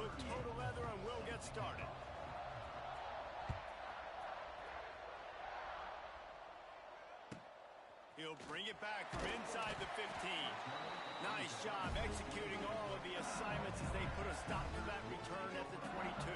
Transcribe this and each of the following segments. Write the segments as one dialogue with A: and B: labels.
A: put toe to leather and we'll get started. He'll bring it back from inside the 15. Nice job executing all of the assignments as they put a stop to that return at the 22.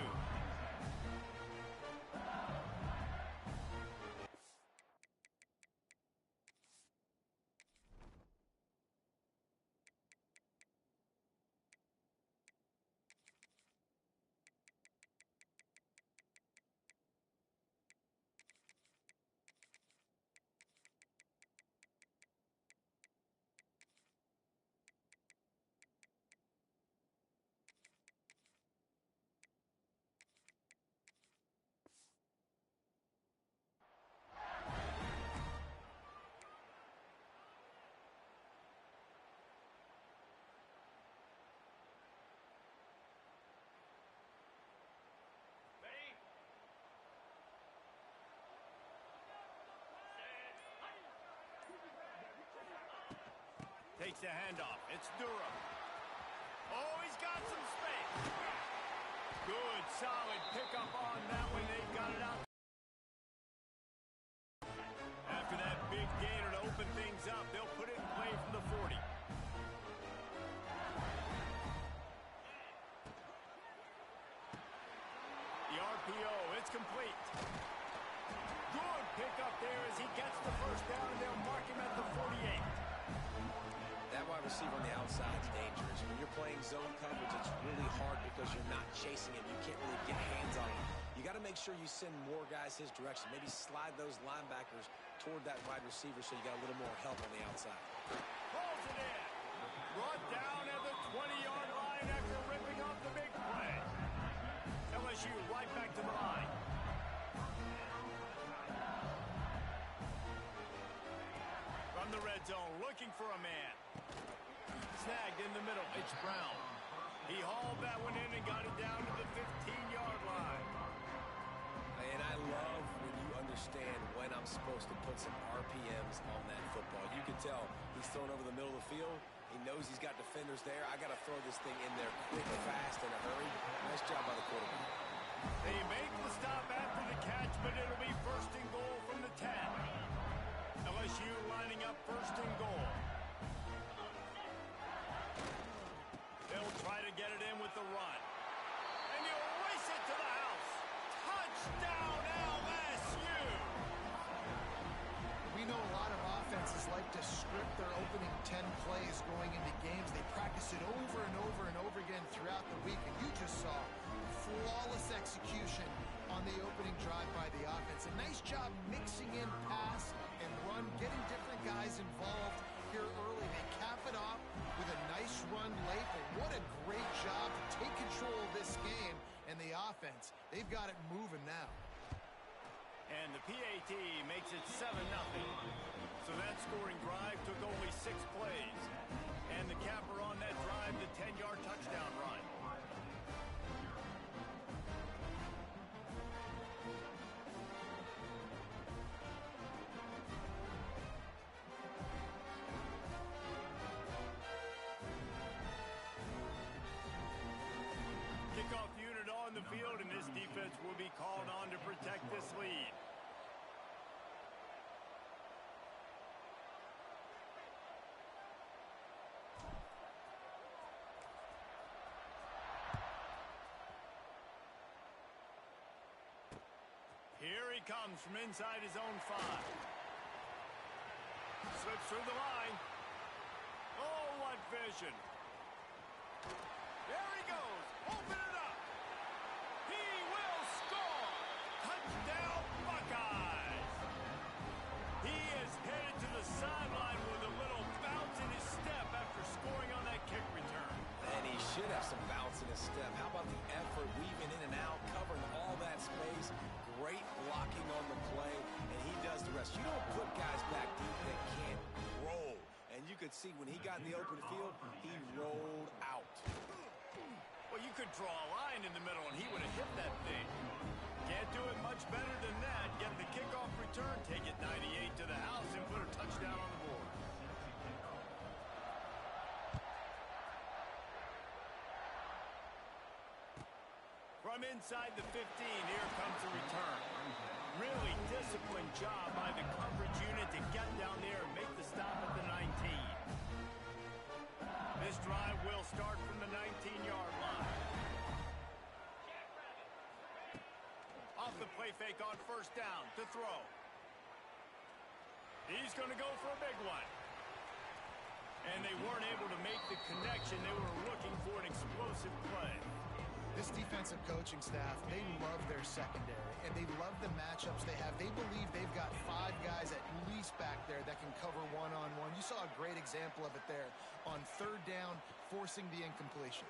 A: Takes a handoff. It's Durham. Oh, he's got some space. Good, solid pickup on that one. They got it out. After that big gainer to open things up, they'll put it in play from the 40. The RPO, it's complete. Good pickup there as he gets the first down, and they'll mark him at the 48.
B: That wide receiver on the outside is dangerous. When you're playing zone coverage, it's really hard because you're not chasing him. You can't really get hands on him. You got to make sure you send more guys his direction. Maybe slide those linebackers toward that wide receiver so you got a little more help on the outside.
A: Pulls it in. Brought down at the 20-yard line after ripping off the big play. LSU right back to the line. From the red zone, looking for a man. Snagged in the middle, it's Brown. He hauled that one in and got it down to the 15-yard line.
B: And I love when you understand when I'm supposed to put some RPMs on that football. You can tell he's thrown over the middle of the field. He knows he's got defenders there. I got to throw this thing in there quick, fast, in a hurry. Nice job by the quarterback.
A: They make the stop after the catch, but it'll be first and goal from the 10. LSU lining up first and goal. They'll try to get it in with the run. And he'll race it to the house. Touchdown, LSU!
C: We know a lot of offenses like to script their opening 10 plays going into games. They practice it over and over and over again throughout the week, and you just saw flawless execution on the opening drive by the offense. A nice job mixing in pass and run, getting different guys involved here early. They cap it off with a nice run late, but what a great job to take control of this game. And the offense, they've got it moving now.
A: And the PAT makes it 7-0. So that scoring drive took only 6 plays. And the capper on that drive, the 10-yard touchdown run. Kickoff unit on the field, and this defense will be called on to protect this lead. Here he comes from inside his own 5. Slips through the line. Oh, what vision. There he goes. Open it up. He will score. Touchdown, Buckeyes. He is headed to the sideline with a little bounce in his step after scoring on that kick return.
B: And he should have some bounce in his step. How about the effort weaving in and out, covering all that space, great blocking on the play, and he does the rest. You don't put guys back deep that can't roll. And you could see when he got in the open field, he rolled out.
A: Well, you could draw a line in the middle, and he would have hit that thing. Can't do it much better than that. Get the kickoff return, take it 98 to the house, and put a touchdown on the board. From inside the 15, here comes the return. Really disciplined job by the coverage unit to get down there and make the stop at the 19. This drive will start from the 19-yard line. Off the play fake on first down to throw. He's going to go for a big one. And they weren't able to make the connection. They were looking for an explosive play.
C: This defensive coaching staff, they love their secondary, and they love the matchups they have. They believe they've got 5 guys at least back there that can cover one-on-one. You saw a great example of it there on third down, forcing the incompletion.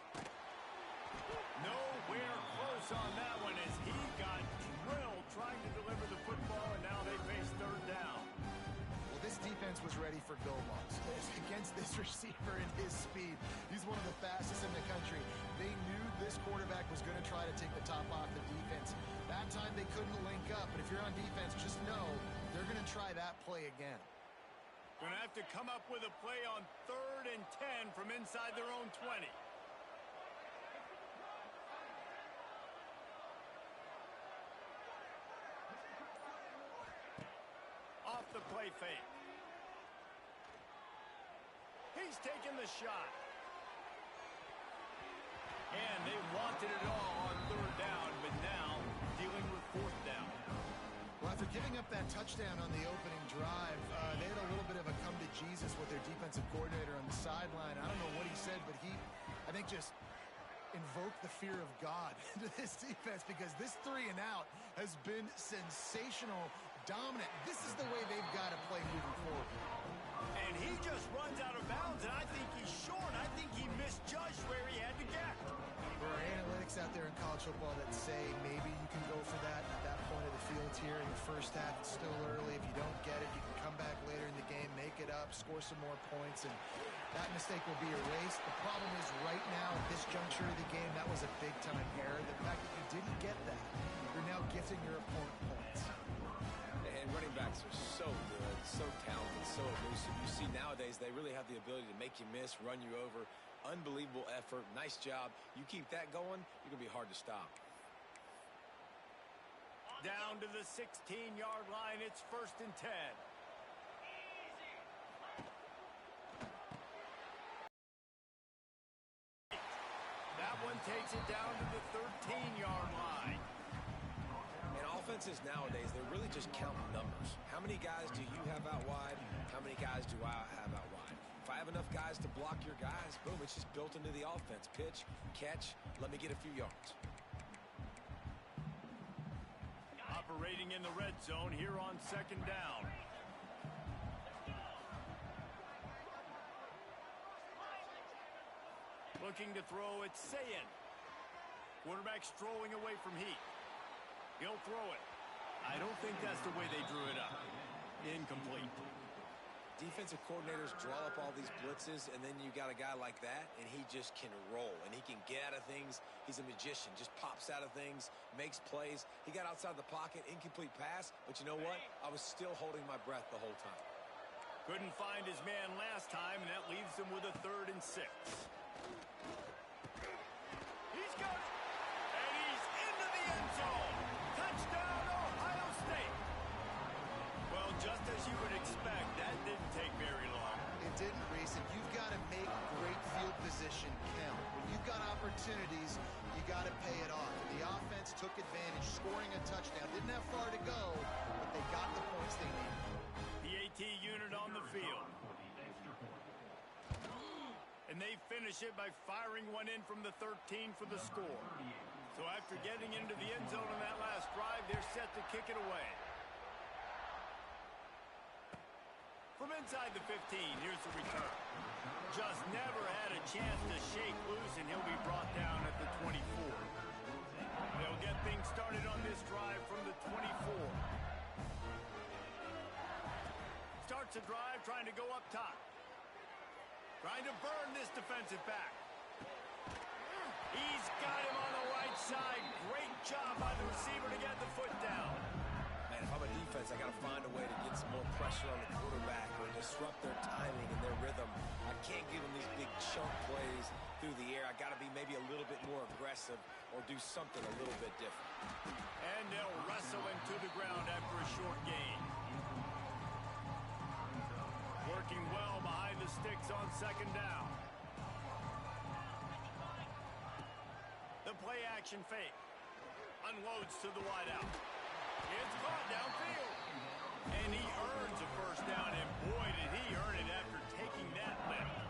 A: Nowhere close on that one as he got drilled trying to deliver the football, and now they face third down.
C: Well, this defense was ready for go balls against this receiver and his speed. He's one of the fastest in the country. They knew this quarterback was going to try to take the top off the defense. That time they couldn't link up, but if you're on defense, just know they're going to try that play again.
A: Going to have to come up with a play on 3rd and 10 from inside their own 20. Off the play fake. He's taking the shot. And they wanted it all on 3rd down, but now dealing with 4th down.
C: Well, after giving up that touchdown on the opening drive, they had a little bit of a come to Jesus with their defensive coordinator on the sideline. I don't know what he said, but he, I think, just invoked the fear of God into this defense because this 3 and out has been sensational, dominant. This is the way they've got to play moving forward.
A: And he just runs out of bounds, and I think he's short. I think he misjudged where he had to get.
C: There are analytics out there in college football that say maybe you can go for that at that point of the field here in the first half. It's still early. If you don't get it, you can come back later in the game, make it up, score some more points, and that mistake will be erased. The problem is right now at this juncture of the game, that was a big-time error. The fact that you didn't get that, you're now gifting your opponent points.
B: And running backs are so good, so talented, so elusive. You see nowadays they really have the ability to make you miss, run you over. Unbelievable effort. Nice job. You keep that going, you're going to be hard to stop.
A: Down to the 16-yard line. It's 1st and 10. That one takes it down to the 13-yard line.
B: And offenses nowadays, they're really just counting numbers. How many guys do you have out wide? How many guys do I have out wide? If I have enough guys to block your guys, boom, it's just built into the offense. Pitch, catch, let me get a few yards.
A: Operating in the red zone here on 2nd down. Looking to throw, it's Ncaa. Quarterback strolling away from heat. He'll throw it. I don't think that's the way they drew it up. Incomplete.
B: Defensive coordinators draw up all these blitzes, and then you got a guy like that, and he just can roll, and he can get out of things. He's a magician, just pops out of things, makes plays. He got outside the pocket, incomplete pass, but you know what? I was still holding my breath the whole time.
A: Couldn't find his man last time, and that leaves him with a 3rd and 6. He's got it, and he's into the end zone. Touchdown, Ohio State. Well, just as you would expect, that didn't take very long.
C: It didn't, Reese, and you've got to make great field position count. When you've got opportunities, you got to pay it off. And the offense took advantage, scoring a touchdown. Didn't have far to go, but they got the points they needed.
A: The AT unit on the field. And they finish it by firing one in from the 13 for the score. So after getting into the end zone on that last drive, they're set to kick it away. From inside the 15, here's the return. Just never had a chance to shake loose, and he'll be brought down at the 24. They'll get things started on this drive from the 24. Starts a drive trying to go up top. Trying to burn this defensive back. He's got him on the right side. Great job by the receiver to get the foot down.
B: Man, if I'm a defense, defense, I got to find a way to get some more pressure on the quarterback or disrupt their timing and their rhythm. I can't give them these big chunk plays through the air. I got to be maybe a little bit more aggressive or do something a little bit different.
A: And they'll wrestle him to the ground after a short gain. Working well behind the sticks on second down. The play action fake. Unloads to the wideout. It's caught downfield. And he earns a first down, and boy, did he earn it after taking that lift.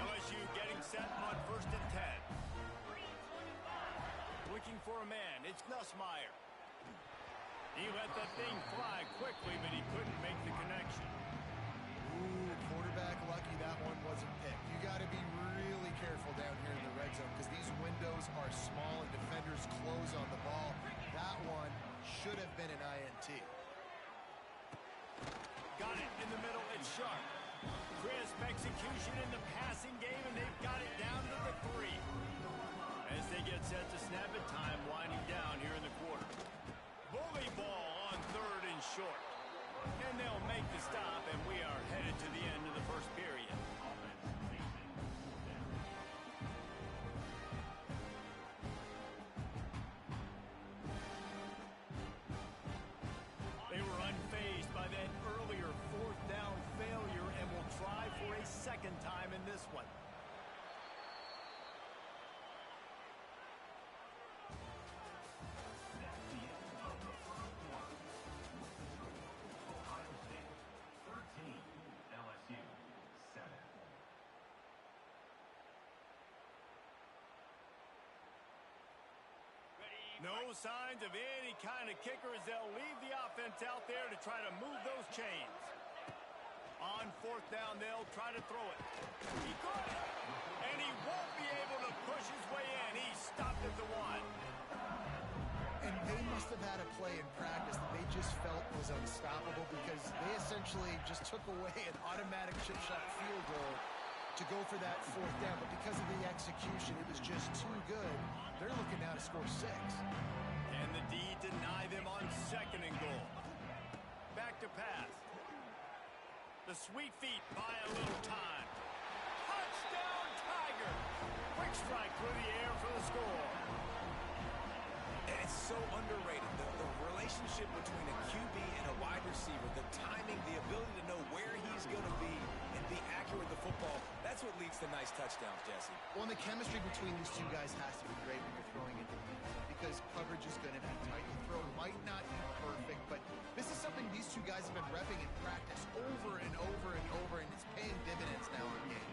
A: LSU getting set on 1st and 10. Looking for a man. It's Nussmeier. He let that thing fly quickly, but he couldn't make the connection.
C: Ooh, quarterback lucky that one wasn't picked. You got to be really careful down here in the red zone because these windows are small and defenders close on the ball. That one should have been an INT.
A: Got it in the middle. It's sharp. Crisp execution in the passing game, and they've got it down to the 3. As they get set to snap it, time winding down here in the quarter. Bully ball on 3rd and short. And they'll make the stop, and we are headed to the end of the first period. They were unfazed by that earlier 4th down failure and will try for a second time in this one. No signs of any kind of kicker as they'll leave the offense out there to try to move those chains. On 4th down, they'll try to throw it. He caught it, and he won't be able to push his way in. He stopped at the 1.
C: And they must have had a play in practice that they just felt was unstoppable because they essentially just took away an automatic chip shot field goal to go for that 4th down. But because of the execution, it was just too good. They're looking now to score 6.
A: And the D deny them on 2nd and goal. Back to pass. The sweet feet buy a little time. Touchdown, Tiger! Quick strike through the air for the score.
B: And it's so underrated. The relationship between a QB and a wide receiver, the timing, the ability to know where he's going to be and be accurate with the football, that's what leads to nice touchdowns, Jesse.
C: Well, and the chemistry between these two guys has to be great when you're throwing into the because coverage is going to be tight. The throw might not be perfect, but this is something these two guys have been repping in practice over and over and over, and it's paying dividends now in game.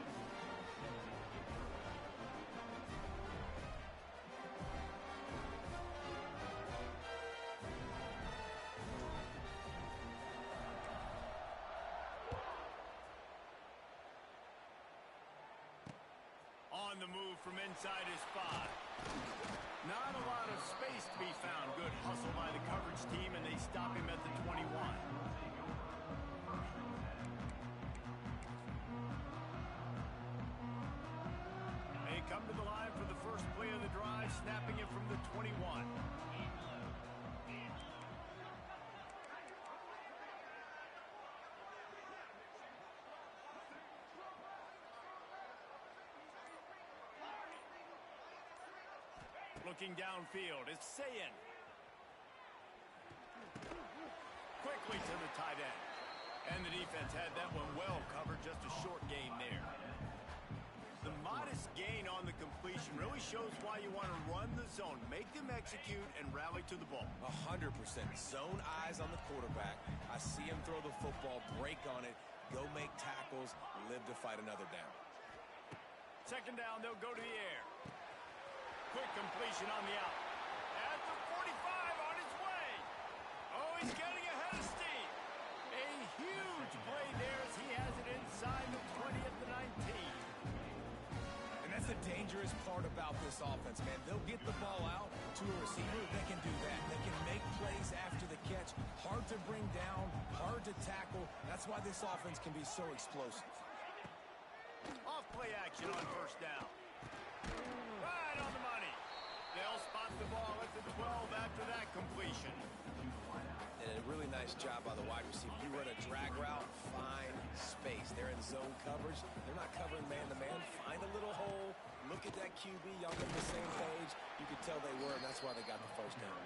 A: On the move from inside his 5. Not a lot of space to be found. Good hustle by the coverage team, and they stop him at the 21. They come to the line for the first play of the drive, snapping it from the 21. Looking downfield, it's Ncaa. Quickly to the tight end. And the defense had that one well covered, just a short gain there. The modest gain on the completion really shows why you want to run the zone. Make them execute and rally to the ball.
B: 100%. Zone eyes on the quarterback. I see him throw the football, break on it, go make tackles, live to fight another down.
A: Second down, they'll go to the air. Quick completion on the out. At the 45 on his way. Oh, he's getting ahead of steam. A huge play there as he has it inside the 20 at the 19.
B: And that's the dangerous part about this offense, man. They'll get the ball out to a receiver. They can do that. They can make plays after the catch. Hard to bring down, hard to tackle. That's why this offense can be so explosive.
A: Off play action on first down. Right on the money. They'll spot the ball at the 12 after that completion.
B: And a really nice job by the wide receiver. You run a drag route, find space. They're in zone coverage. They're not covering man-to-man. Find a little hole. Look at that QB. Y'all on the same page. You could tell they were, and that's why they got the first down.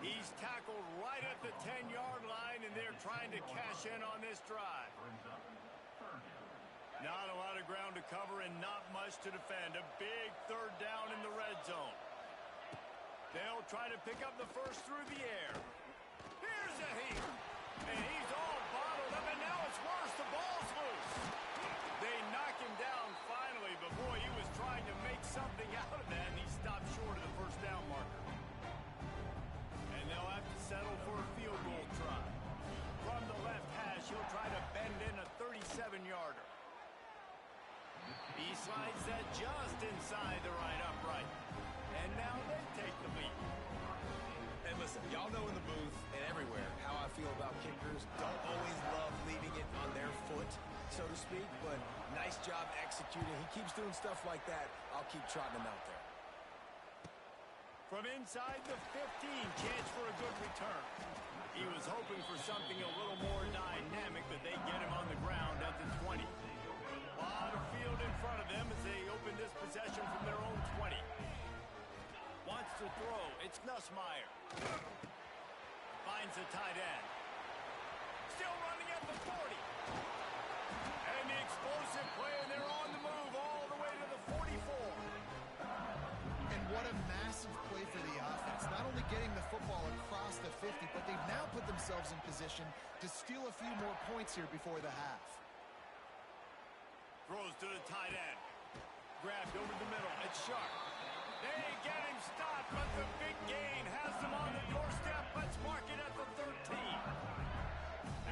A: He's tackled right at the 10-yard line, and they're trying to cash in on this drive. Not a lot of ground to cover and not much to defend. A big third down in the red zone. They'll try to pick up the first through the air. Here's a heat. And he's all bottled up, and now it's worse. The ball's loose. They knock him down finally, but boy, he was trying to make something out of that, and he stopped short of the first down marker. And they'll have to settle for a field goal try. From the left hash, he'll try to bend in a 37-yarder. He slides that just inside the right upright. And now they take the lead.
B: And listen, y'all know in the booth and everywhere how I feel about kickers. Don't always love leaving it on their foot, so to speak, but nice job executing. He keeps doing stuff like that. I'll keep trotting him out there.
A: From inside the 15, chance for a good return. He was hoping for something a little more dynamic, but they get him on the ground at the 20. A lot of field in front of them as they open this possession from their own 20. Wants to throw. It's Nussmeier. Finds a tight end. Still running at the 40. And the explosive play, and they're on the move all the way to the 44.
C: And what a massive play for the offense. Not only getting the football across the 50, but they've now put themselves in position to steal a few more points here before the half.
A: Throws to the tight end. Grabbed over the middle. It's Sharp. They get him stopped, but the big gain has them on the doorstep. Let's mark it at the 13.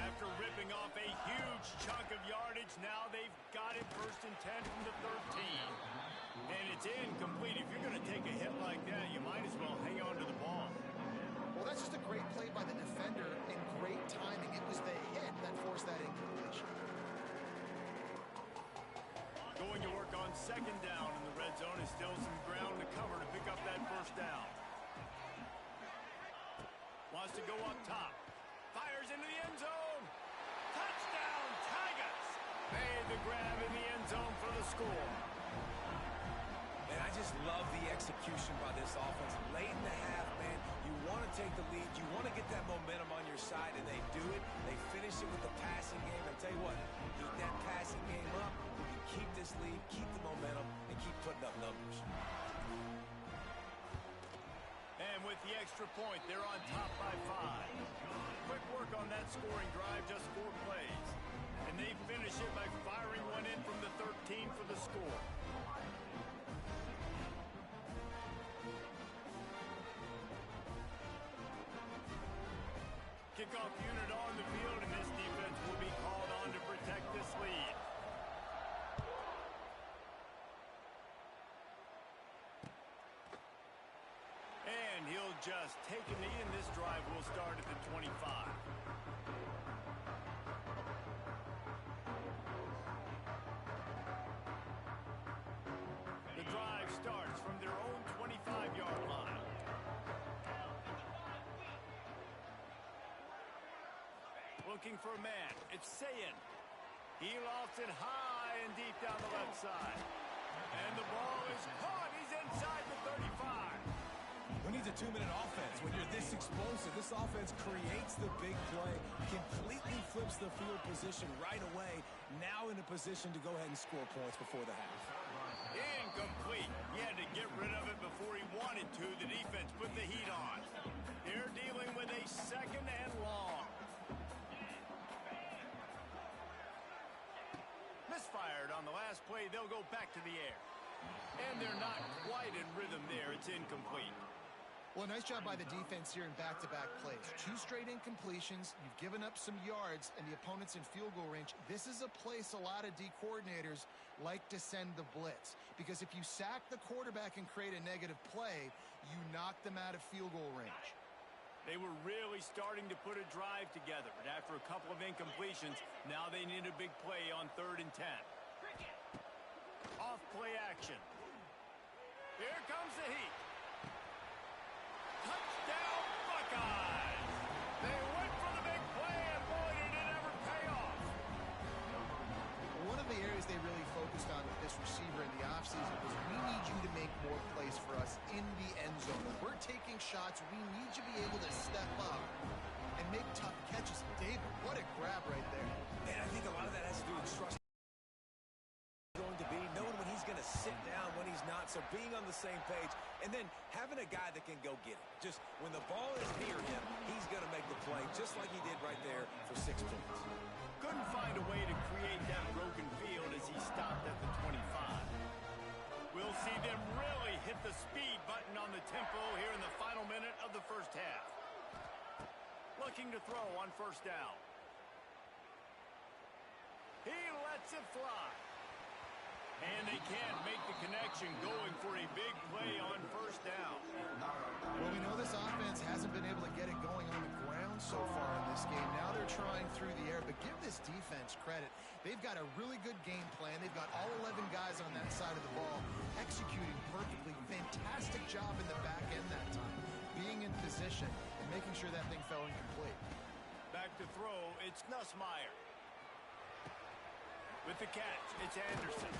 A: After ripping off a huge chunk of yardage, now they've got it first and 10 from the 13. And it's incomplete. If you're going to take a hit like that, you might as well hang on to the ball.
C: Well, that's just a great play by the defender and great timing. It was the hit that forced that incompletion.
A: Going to work on second down in the red zone is still some ground to cover to pick up that first down. Wants to go up top. Fires into the end zone. Touchdown, Tigers! Made the grab in the end zone for the score.
B: And I just love the execution by this offense. Late in the half, man, you want to take the lead. You want to get that momentum on your side, and they do it. They finish it with the passing game. And tell you what, keep that passing game up. You can keep this lead, keep the momentum, and keep putting up numbers.
A: And with the extra point, they're on top by 5. Quick work on that scoring drive, just 4 plays. And they finish it by firing one in from the 13 for the score. Kickoff unit on the field, and this defense will be called on to protect this lead. And he'll just take a knee, and this drive will start at the 25. The drive starts from their own 25-yard line. Looking for a man. It's Sayin. He lofts it high and deep down the left side. And the ball is caught. He's inside the 35.
B: Who needs a 2-minute offense? When you're this explosive, this offense creates the big play, completely flips the field position right away, now in a position to go ahead and score points before the half.
A: Incomplete. He had to get rid of it before he wanted to. The defense put the heat on. They're dealing with a second and long. Misfired on the last play. They'll go back to the air. And they're not quite in rhythm there. It's incomplete.
C: Well, nice job by the defense here in back-to-back plays. 2 straight incompletions. You've given up some yards, and the opponent's in field goal range. This is a place a lot of D coordinators like to send the blitz. Because if you sack the quarterback and create a negative play, you knock them out of field goal range.
A: They were really starting to put a drive together, but after a couple of incompletions, now they need a big play on 3rd and 10. Off play action. Here comes the heat. Touchdown, Buckeyes! They went
C: focused on with this receiver in the offseason was we need you to make more plays for us in the end zone. When we're taking shots, we need you to be able to step up and make tough catches. David, what a grab right there.
B: And I think a lot of that has to do with trust. Going to be knowing when he's going to sit down, when he's not, so being on the same page, and then having a guy that can go get it. Just when the ball is near him, he's going to make the play, just like he did right there for 6 points.
A: Couldn't find a way to create that broken field as he stopped at the 25. We'll see them really hit the speed button on the tempo here in the final minute of the first half. Looking to throw on first down. He lets it fly. And they can't make the connection, going for a big play on first down.
C: Well, we know this offense hasn't been able to get it going on the ground so far in this game. Now they're trying through the air, but give this defense credit. They've got a really good game plan. They've got all 11 guys on that side of the ball executing perfectly. Fantastic job in the back end that time, being in position and making sure that thing fell incomplete.
A: Back to throw, it's Ncaa. With the catch, it's Anderson.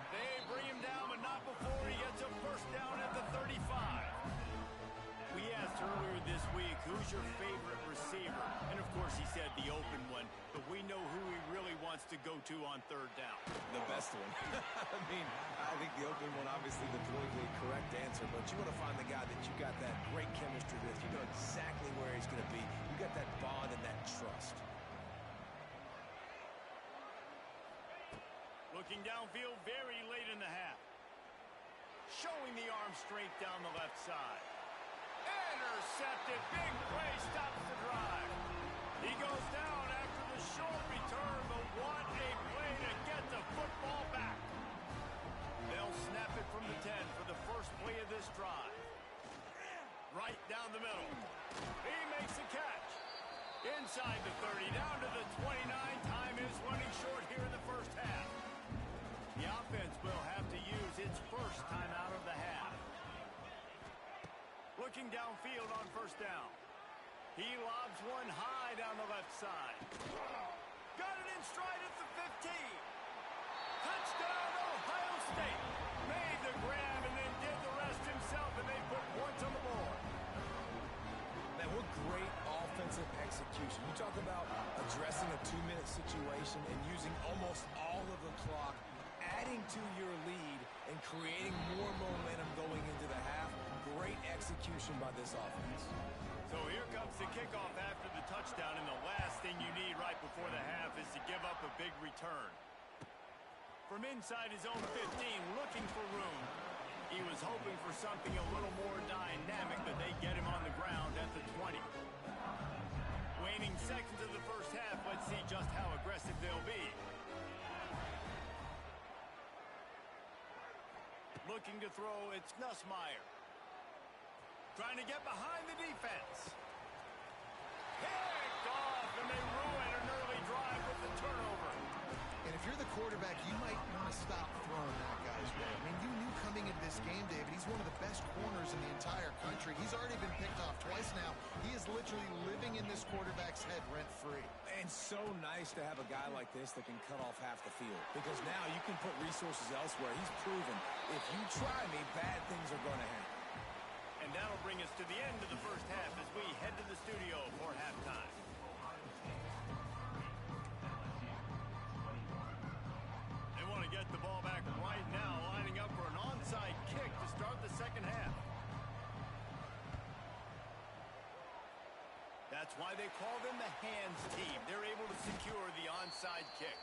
A: They bring him down, but not before he gets a first down at the 35. We asked earlier this week, who's your favorite receiver? And, of course, he said the open one, but we know who he really wants to go to on third down.
B: The best one. I think the open one, obviously the politically correct answer, but you want to find the guy that you got that great chemistry with. You know exactly where he's going to be. You got that bond and that trust.
A: Looking downfield very late in the half. Showing the arm straight down the left side. Intercepted. Big play stops the drive. He goes down after the short return, but what a play to get the football back. They'll snap it from the 10 for the first play of this drive. Right down the middle. He makes the catch. Inside the 30, down to the 29. Time is running short here in the first half. The offense will have to use its first time out of the half. Looking downfield on first down. He lobs one high down the left side. Got it in stride at the 15. Touchdown, Ohio State. Made the grab and then did the rest himself, and they put points on the board.
B: Man, what great offensive execution. You talk about addressing a 2-minute situation and using almost all of the clock, adding to your lead and creating more momentum going into the half. Great execution by this offense.
A: So here comes the kickoff after the touchdown, and the last thing you need right before the half is to give up a big return. From inside his own 15, looking for room. He was hoping for something a little more dynamic, but they get him on the ground at the 20. Waning seconds of the first half, let's see just how aggressive they'll be. Looking to throw, it's Ncaa. Trying to get behind the defense. Picked off, and they ruin an early drive with the turnover.
C: And if you're the quarterback, you might want to stop throwing that guy's way. I mean, you knew coming into this game, David, he's one of the best corners in the entire country. He's already been picked off twice now. He is literally living in this quarterback's head rent-free.
B: And so nice to have a guy like this that can cut off half the field, because now you can put resources elsewhere. He's proven if you try me, bad things are going to happen.
A: And that'll bring us to the end of the first half as we head to the studio for halftime. They want to get the ball back right now, lining up for an onside kick to start the second half. That's why they call them the hands team. They're able to secure the onside kick.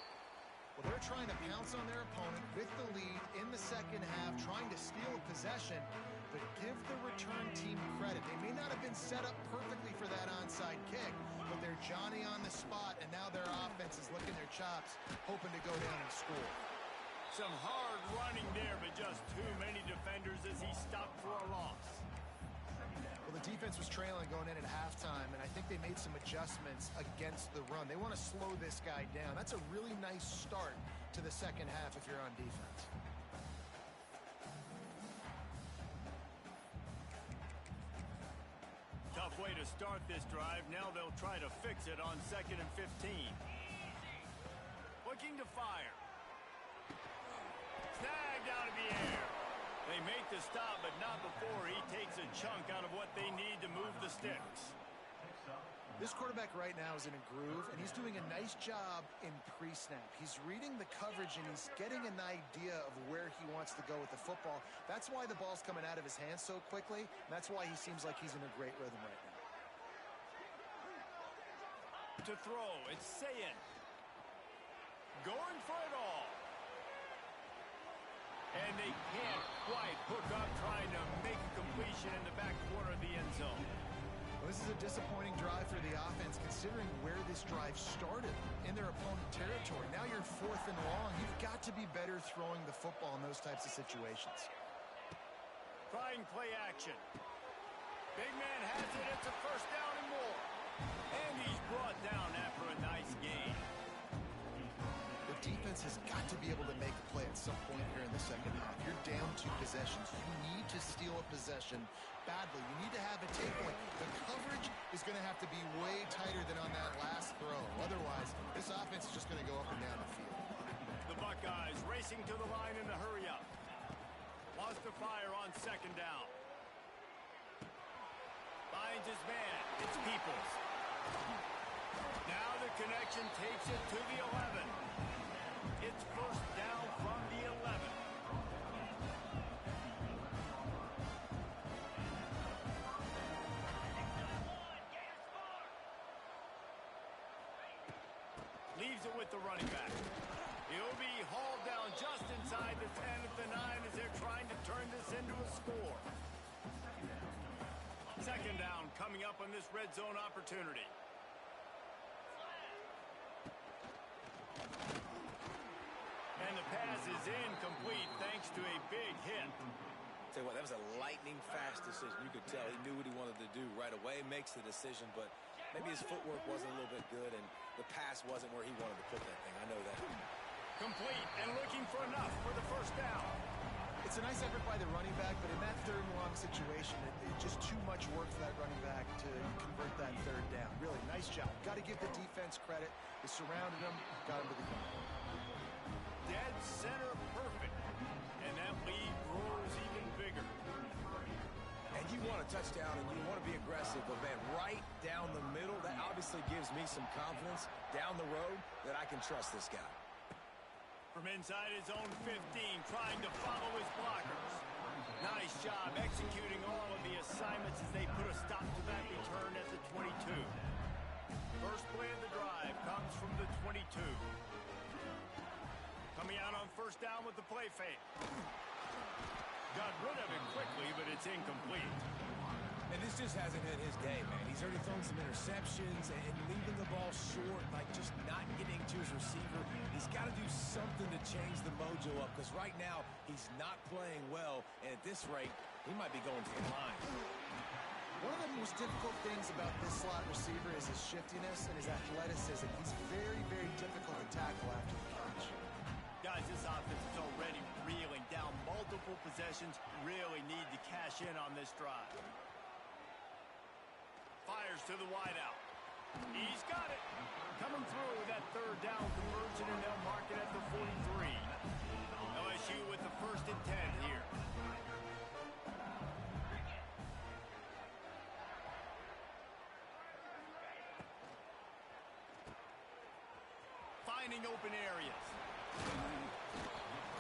C: Well, they're trying to pounce on their opponent with the lead in the second half, trying to steal a possession, but give the return team credit. They may not have been set up perfectly for that onside kick, but they're Johnny on the spot, and now their offense is licking their chops, hoping to go down and score.
A: Some hard running there, but just too many defenders as he stopped for a loss.
C: Well, the defense was trailing going in at halftime, and I think they made some adjustments against the run. They want to slow this guy down. That's a really nice start to the second half if you're on defense.
A: Tough way to start this drive. Now they'll try to fix it on 2nd and 15. Looking to fire. down in the air. They make the stop, but not before he takes a chunk out of what they need to move the sticks.
C: This quarterback right now is in a groove, and he's doing a nice job in pre-snap. He's reading the coverage, and he's getting an idea of where he wants to go with the football. That's why the ball's coming out of his hands so quickly. That's why he seems like he's in a great rhythm right now.
A: To throw, it's Ncaa. Going for it all. And they can't quite hook up trying to make a completion in the back corner of the end zone.
C: Well, this is a disappointing drive for the offense, considering where this drive started in their opponent territory. Now you're 4th and long. You've got to be better throwing the football in those types of situations.
A: Trying play action. Big man has it. It's a first down and more. And he's brought down after a nice gain.
C: The defense has got to be able to make a play at some point here in the second half. You're down 2 possessions. You need to steal a possession badly. You need to have a takeaway. The coverage is going to have to be way tighter than on that last throw. Otherwise, this offense is just going to go up and down the field.
A: The Buckeyes racing to the line in the hurry-up. Wants to fire on second down. Finds his man. It's Peoples. Now the connection takes it to the 11. It's first down from the 11. Leaves it with the running back. He'll be hauled down just inside the 10 at the 9 as they're trying to turn this into a score. Second down coming up on this red zone opportunity. And the pass is incomplete thanks to a big hit.
B: Tell you what, that was a lightning fast decision. You could tell he knew what he wanted to do right away, makes the decision, but maybe his footwork wasn't a little bit good and the pass wasn't where he wanted to put that thing. I know that.
A: Complete and looking for enough for the first down.
C: It's a nice effort by the running back, but in that 3rd and long situation, it's just too much work for that running back to convert that 3rd down. Really, nice job. Got to give the defense credit. They surrounded him, got him to the ground.
A: Dead center perfect. And that lead grows even bigger.
B: And you want a touchdown and you want to be aggressive, but man, right down the middle, that obviously gives me some confidence down the road that I can trust this guy.
A: From inside his own 15, trying to follow his blockers. Nice job executing all of the assignments as they put a stop to that return at the 22. First play of the drive comes from the 22. Coming out on first down with the play fake. Got rid of it quickly, but it's incomplete.
B: And this just hasn't hit his day, man. He's already thrown some interceptions and leaving the ball short, like just not getting to his receiver. He's got to do something to change the mojo up because right now he's not playing well, and at this rate, he might be going to the line.
C: One of the most difficult things about this slot receiver is his shiftiness and his athleticism. He's very, very difficult to tackle after the catch.
A: Guys, this offense is already reeling down multiple possessions. Really need to cash in on this drive. Fires to the wideout. He's got it. Coming through with that 3rd down conversion, and they'll mark it at the 43. LSU with the 1st and 10 here. Finding open areas.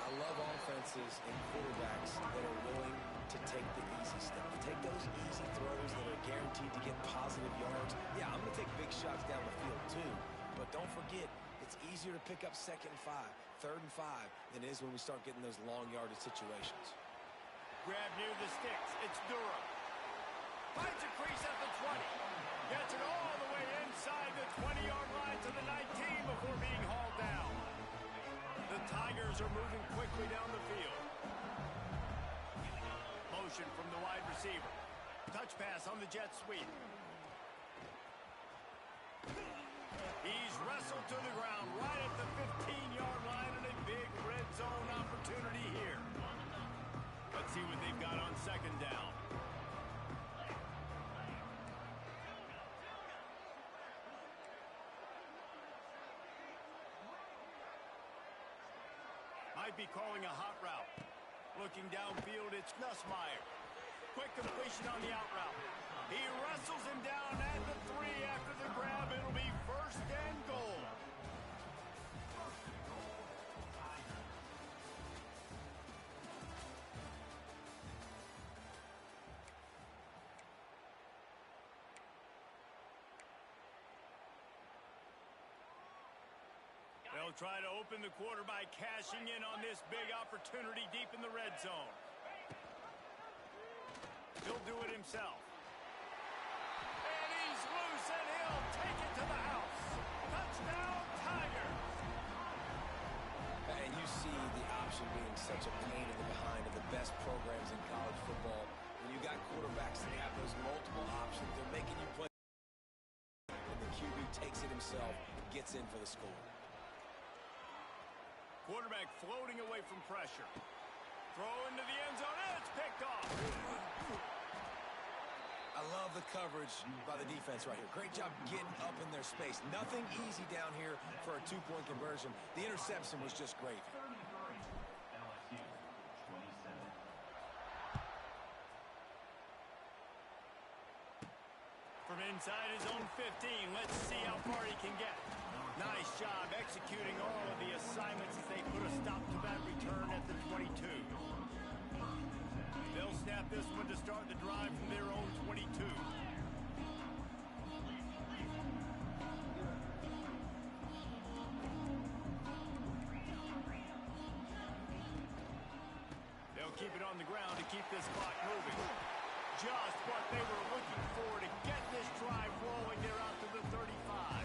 B: I love offenses and quarterbacks that are willing to take the easy stuff. Take those easy throws that are guaranteed to get positive yards. Yeah, I'm going to take big shots down the field too, but don't forget, it's easier to pick up 2nd and 5, 3rd and 5 than it is when we start getting those long yardage situations.
A: Grab near the sticks. It's Durham. Finds a crease at the 20. Gets it all the way inside the 20-yard line to the 19 before being hauled down. The Tigers are moving quickly down the field. Motion from the wide receiver. Touch pass on the jet sweep. He's wrestled to the ground right at the 15-yard line and a big red zone opportunity here. Let's see what they've got on second down. Might be calling a hot route. Looking downfield, it's Nussmeier. Quick completion on the out route. He wrestles him down at the 3 after the grab. It'll be first and goal. They'll try to open the quarter by cashing in on this big opportunity deep in the red zone. He'll do it himself. And he's loose, and he'll take it to the house. Touchdown, Tigers!
B: And you see the option being such a pain in the behind of the best programs in college football. When you got quarterbacks that have those multiple options, they're making you play. And the QB takes it himself, gets in for the score.
A: Quarterback floating away from pressure. Throw into the end zone, and it's picked off.
B: I love the coverage by the defense right here. Great job getting up in their space. Nothing easy down here for a 2-point conversion. The interception was just great.
A: From inside his own 15, let's see how far he can get. Nice job executing all of the assignments as they put a stop to that return at the 22. They'll snap this one to start the drive from their own 22. They'll keep it on the ground to keep this clock moving. Just what they were looking for to get this drive rolling. They're out to the 35.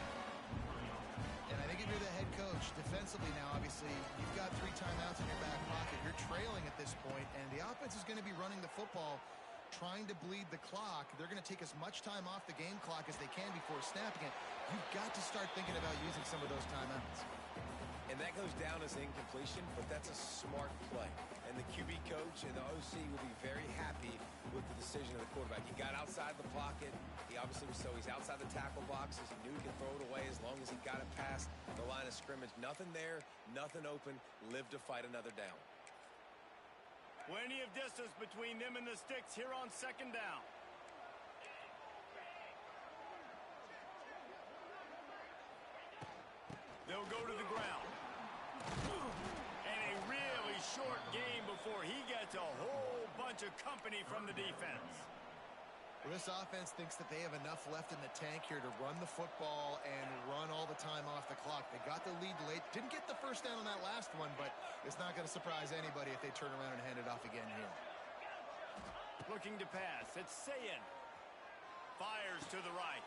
C: And I think if you're the head coach, defensively now, obviously, you've got 3 timeouts in your back pocket. You're trailing at this point, and the offense is going to be running the football, trying to bleed the clock. They're going to take as much time off the game clock as they can before snapping it. You've got to start thinking about using some of those timeouts.
B: And that goes down as incompletion, but that's a smart play. And the QB coach and the OC will be very happy with the decision of the quarterback. He got outside the pocket. He obviously was he's outside the tackle boxes. He knew he could throw it away as long as he got it past the line of scrimmage. Nothing there, nothing open. Live to fight another down.
A: Plenty of distance between them and the sticks here on second down. They'll go to the ground. And a really short game before he gets a whole bunch of company from the defense.
C: Well, this offense thinks that they have enough left in the tank here to run the football and run all the time off the clock. They got the lead late. Didn't get the first down on that last one, but it's not going to surprise anybody if they turn around and hand it off again here.
A: Looking to pass. It's Ncaa. Fires to the right.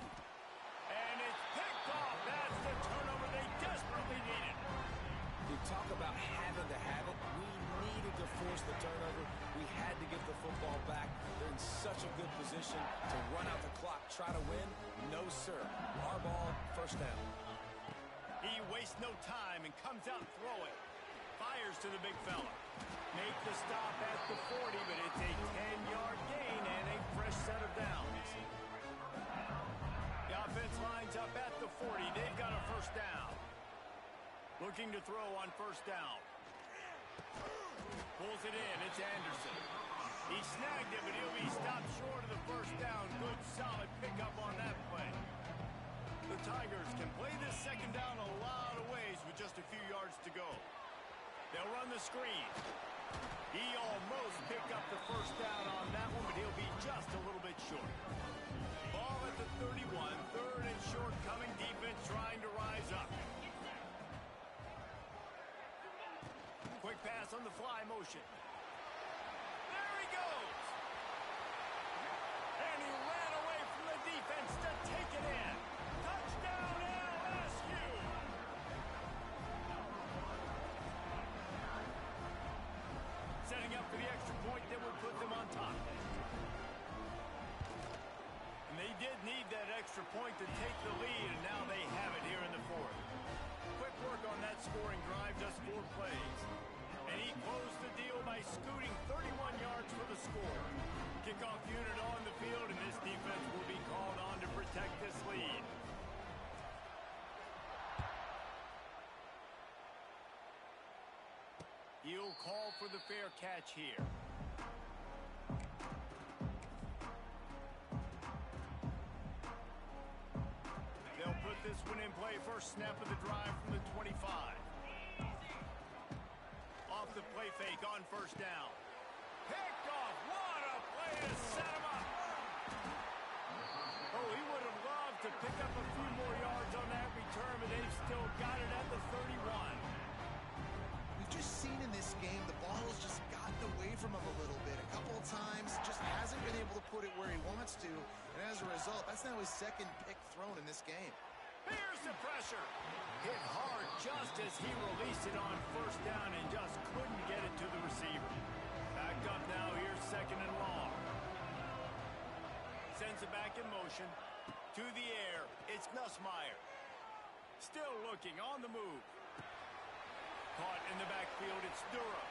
A: And it's picked off. That's the turnover they desperately needed.
B: You talk about having to have it. We needed to force the turnover. We had to get the football back. They're in such a good position to run out the clock, try to win. No, sir. Our ball, first down.
A: He wastes no time and comes out throwing. Fires to the big fella. Make the stop at the 40, but it's a 10-yard gain and a fresh set of downs. The offense lines up at the 40. They've got a first down. Looking to throw on first down. Pulls it in. It's Anderson. He snagged it, but he'll be stopped short of the first down. Good, solid pickup on that play. The Tigers can play this second down a lot of ways with just a few yards to go. They'll run the screen. He almost picked up the first down on that one, but he'll be just a little bit short. Ball at the 31. Third and short coming. Defense trying to rise up. Quick pass on the fly motion. There he goes. And he ran away from the defense to take it in. Touchdown LSU. Setting up for the extra point that would put them on top. And they did need that extra point to take the lead, and now they have it here in the fourth. Quick work on that scoring drive, just 4 plays. And he closed the deal by scooting 31 yards for the score. Kickoff unit on the field, and this defense will be called on to protect this lead. He'll call for the fair catch here. They'll put this one in play. First snap of the drive from the 25. Off the play fake on first down. Picked off. What a play to set him up. Oh, he would have loved to pick up a few more yards on that return, but they've still got it at the 31.
C: We've just seen in this game the ball has just gotten away from him a little bit. A couple of times, just hasn't been able to put it where he wants to. And as a result, that's now his second pick thrown in this game.
A: Here's the pressure. Hit hard just as he released it on first down and just couldn't get it to the receiver. Backed up now. Here's second and long. Sends it back in motion. To the air. It's Nussmeier. Still looking on the move. Caught in the backfield. It's Durham.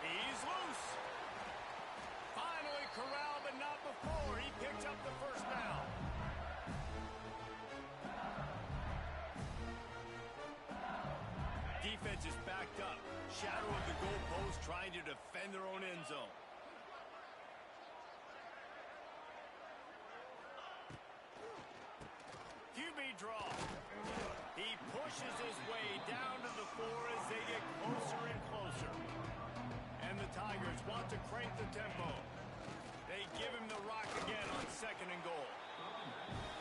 A: He's loose. Finally corralled, but not before. He picks up the first down. Defense is backed up. Shadow of the goalpost trying to defend their own end zone. QB draw. He pushes his way down to the 4 as they get closer and closer. And the Tigers want to crank the tempo. They give him the rock again on second and goal.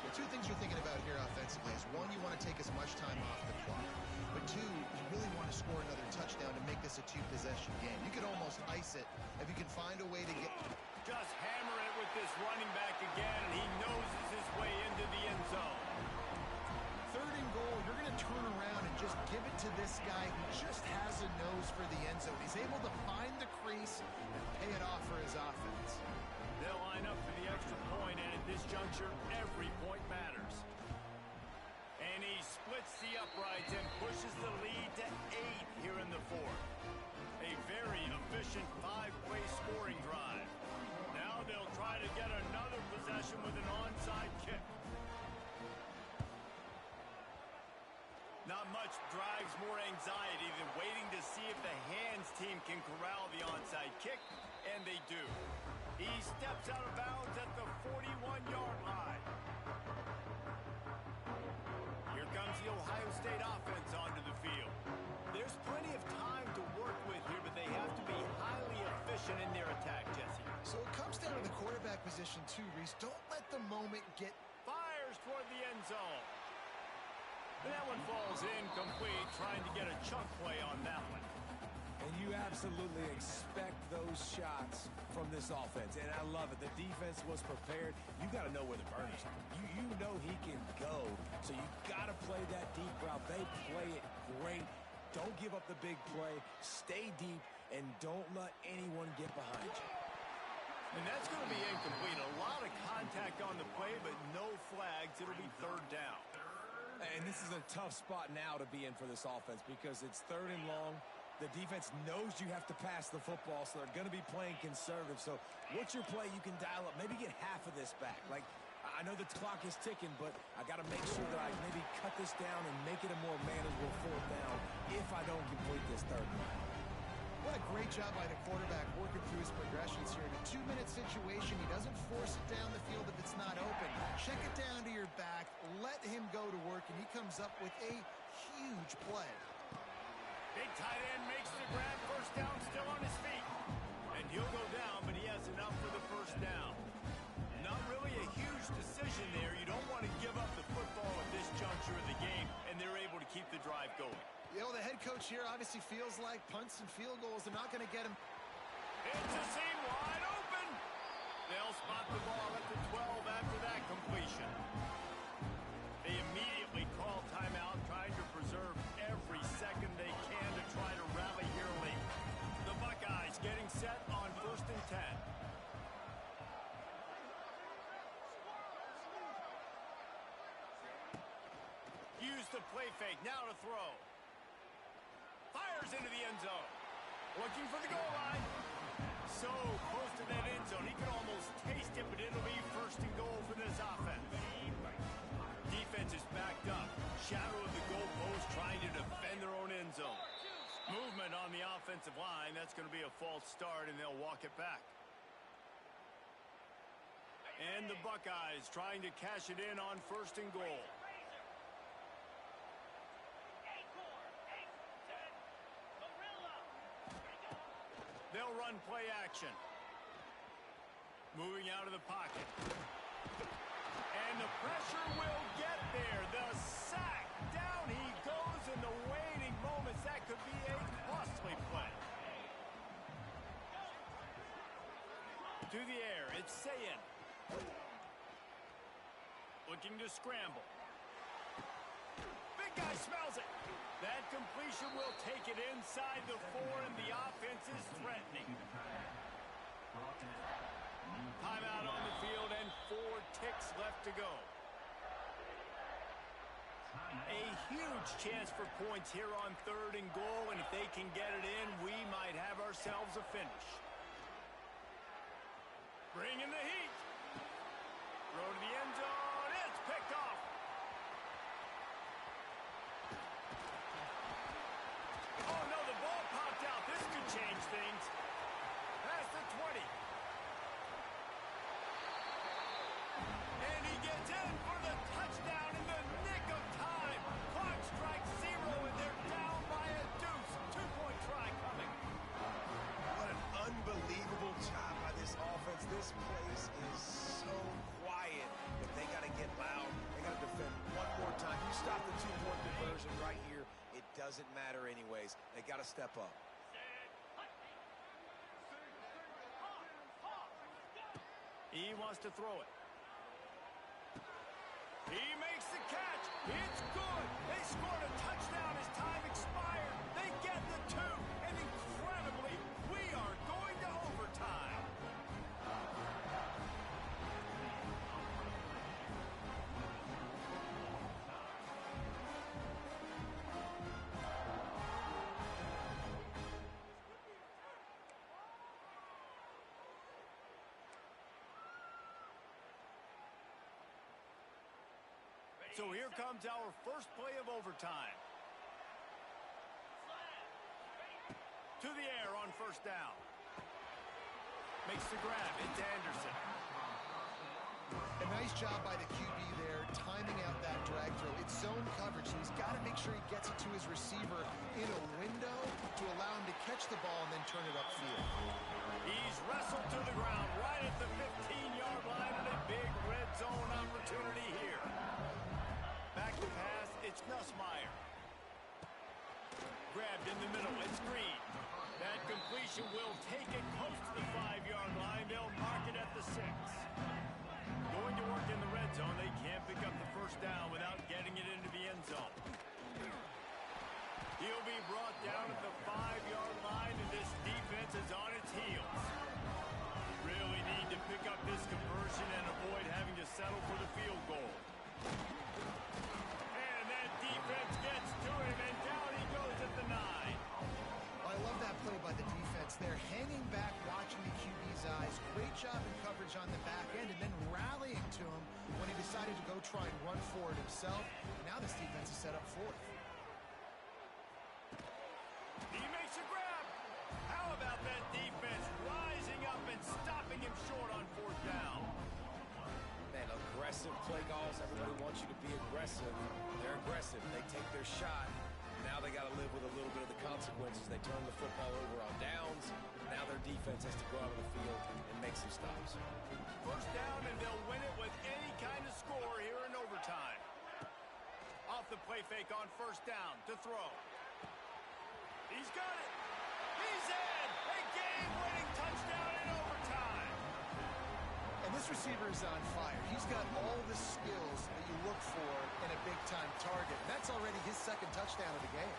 C: The two things you're thinking about here offensively is, one, you want to take as much time off the clock. But two, you really want to score another touchdown to make this a two-possession game. You could almost ice it if you can find a way to get...
A: Just hammer it with this running back again, and he noses his way into the end zone.
C: Third and goal, you're going to turn around and just give it to this guy who just has a nose for the end zone. He's able to find the crease and pay it off for his offense.
A: They'll line up for the extra point, and at this juncture, every point matters. And he splits the uprights and pushes the lead to 8 here in the 4th. A very efficient 5-play scoring drive. Now they'll try to get another possession with an onside kick. Not much drives more anxiety than waiting to see if the hands team can corral the onside kick, and they do. He steps out of bounds at the 41-yard line. Here comes the Ohio State offense onto the field. There's plenty of time to work with here, but they have to be highly efficient in their attack, Jesse.
C: So it comes down to the quarterback position too, Reese. Don't let the moment get...
A: Fires toward the end zone. And that one falls incomplete, trying to get a chunk play on that one.
B: And you absolutely expect those shots from this offense, and I love it. The defense was prepared. You got to know where the burners are. You know he can go, so you got to play that deep route. They play it great. Don't give up the big play. Stay deep, and don't let anyone get behind you.
A: And that's going to be incomplete. A lot of contact on the play, but no flags. It'll be third down.
B: And this is a tough spot now to be in for this offense because it's third and long. The defense knows you have to pass the football, so they're going to be playing conservative. So what's your play you can dial up? Maybe get half of this back. Like, I know the clock is ticking, but I got to make sure that I maybe cut this down and make it a more manageable fourth down if I don't complete this third down.
C: What a great job by the quarterback working through his progressions here. In a 2-minute situation, he doesn't force it down the field if it's not open. Check it down to your back, let him go to work, and he comes up with a huge play.
A: Big tight end makes the grab, first down, still on his feet. And he'll go down, but he has enough for the first down. Not really a huge decision there. You don't want to give up the football at this juncture of the game, and they're able to keep the drive going.
C: You know, the head coach here obviously feels like punts and field goals are not going to get him.
A: It's a seam wide open. They'll spot the ball at the 12 after that completion. They immediately call timeout, trying to preserve every second they can to try to rally here late. The Buckeyes getting set on 1st and 10. Use the play fake, now to throw. Fires into the end zone. Looking for the goal line. So close to that end zone. He could almost taste it, but it'll be 1st and goal for this offense. Defense is backed up. Shadow of the goalpost trying to defend their own end zone. Movement on the offensive line. That's going to be a false start, and they'll walk it back. And the Buckeyes trying to cash it in on 1st and goal. They'll run play action. Moving out of the pocket. And the pressure will get there. The sack. Down he goes in the waiting moments. That could be a costly play. To the air. It's Ncaa. Looking to scramble. Big guy smells it. That completion will take it inside the 4, and the offense is threatening. Timeout on the field, and 4 ticks left to go. A huge chance for points here on 3rd and goal, and if they can get it in, we might have ourselves a finish. Bringing the heat. Throw to the end zone. It's picked off. Oh, no, the ball popped out. This could change things. Past the 20. And he gets in for the touchdown in the nick of time. Clock strikes 0, and they're down by a deuce. 2-point try coming.
B: What an unbelievable job by this offense. This place is so quiet, but they got to get loud. They got to defend one more time. You stop the 2-point conversion right here, it doesn't matter anyways. They got to step up.
A: He wants to throw it. He makes the catch. It's good. They scored a touchdown as time expired. They get the 2. And incredibly, we are going to overtime. So here comes our first play of overtime. To the air on 1st down. Makes the grab. It's Anderson.
C: A nice job by the QB there, timing out that drag throw. It's zone coverage, so he's got to make sure he gets it to his receiver in a window to allow him to catch the ball and then turn it upfield.
A: He's wrestled to the ground right at the 15-yard line, and a big red zone opportunity here. Back to pass, it's Nussmeier. Grabbed in the middle, it's Green. That completion will take it close to the 5-yard line. They'll mark it at the 6. Going to work in the red zone. They can't pick up the 1st down without getting it into the end zone. He'll be brought down at the 5-yard line, and this defense is on its heels. Really need to pick up this conversion and avoid having to settle for the field goal. And that defense gets to him, and down he goes at the 9.
C: I love that play by the defense. They're hanging back, watching the QB's eyes. Great job in coverage on the back end, and then rallying to him when he decided to go try and run for it himself. Now this defense is set up 4th.
A: He makes a grab. How about that defense rising up and stopping him short on 4th down?
B: Man, aggressive play calls. Everybody wants you to be aggressive. They're aggressive. They take their shot. Now they got to live with a little bit of the consequences. They turn the football over on downs. Now their defense has to go out on the field and make some stops.
A: 1st down, and they'll win it with any kind of score here in overtime. Off the play fake on 1st down to throw. He's got it. He's in. A game-winning touchdown in overtime.
C: And this receiver is on fire. He's got all the skills that you look for in a big-time target. That's already his 2nd touchdown of the game.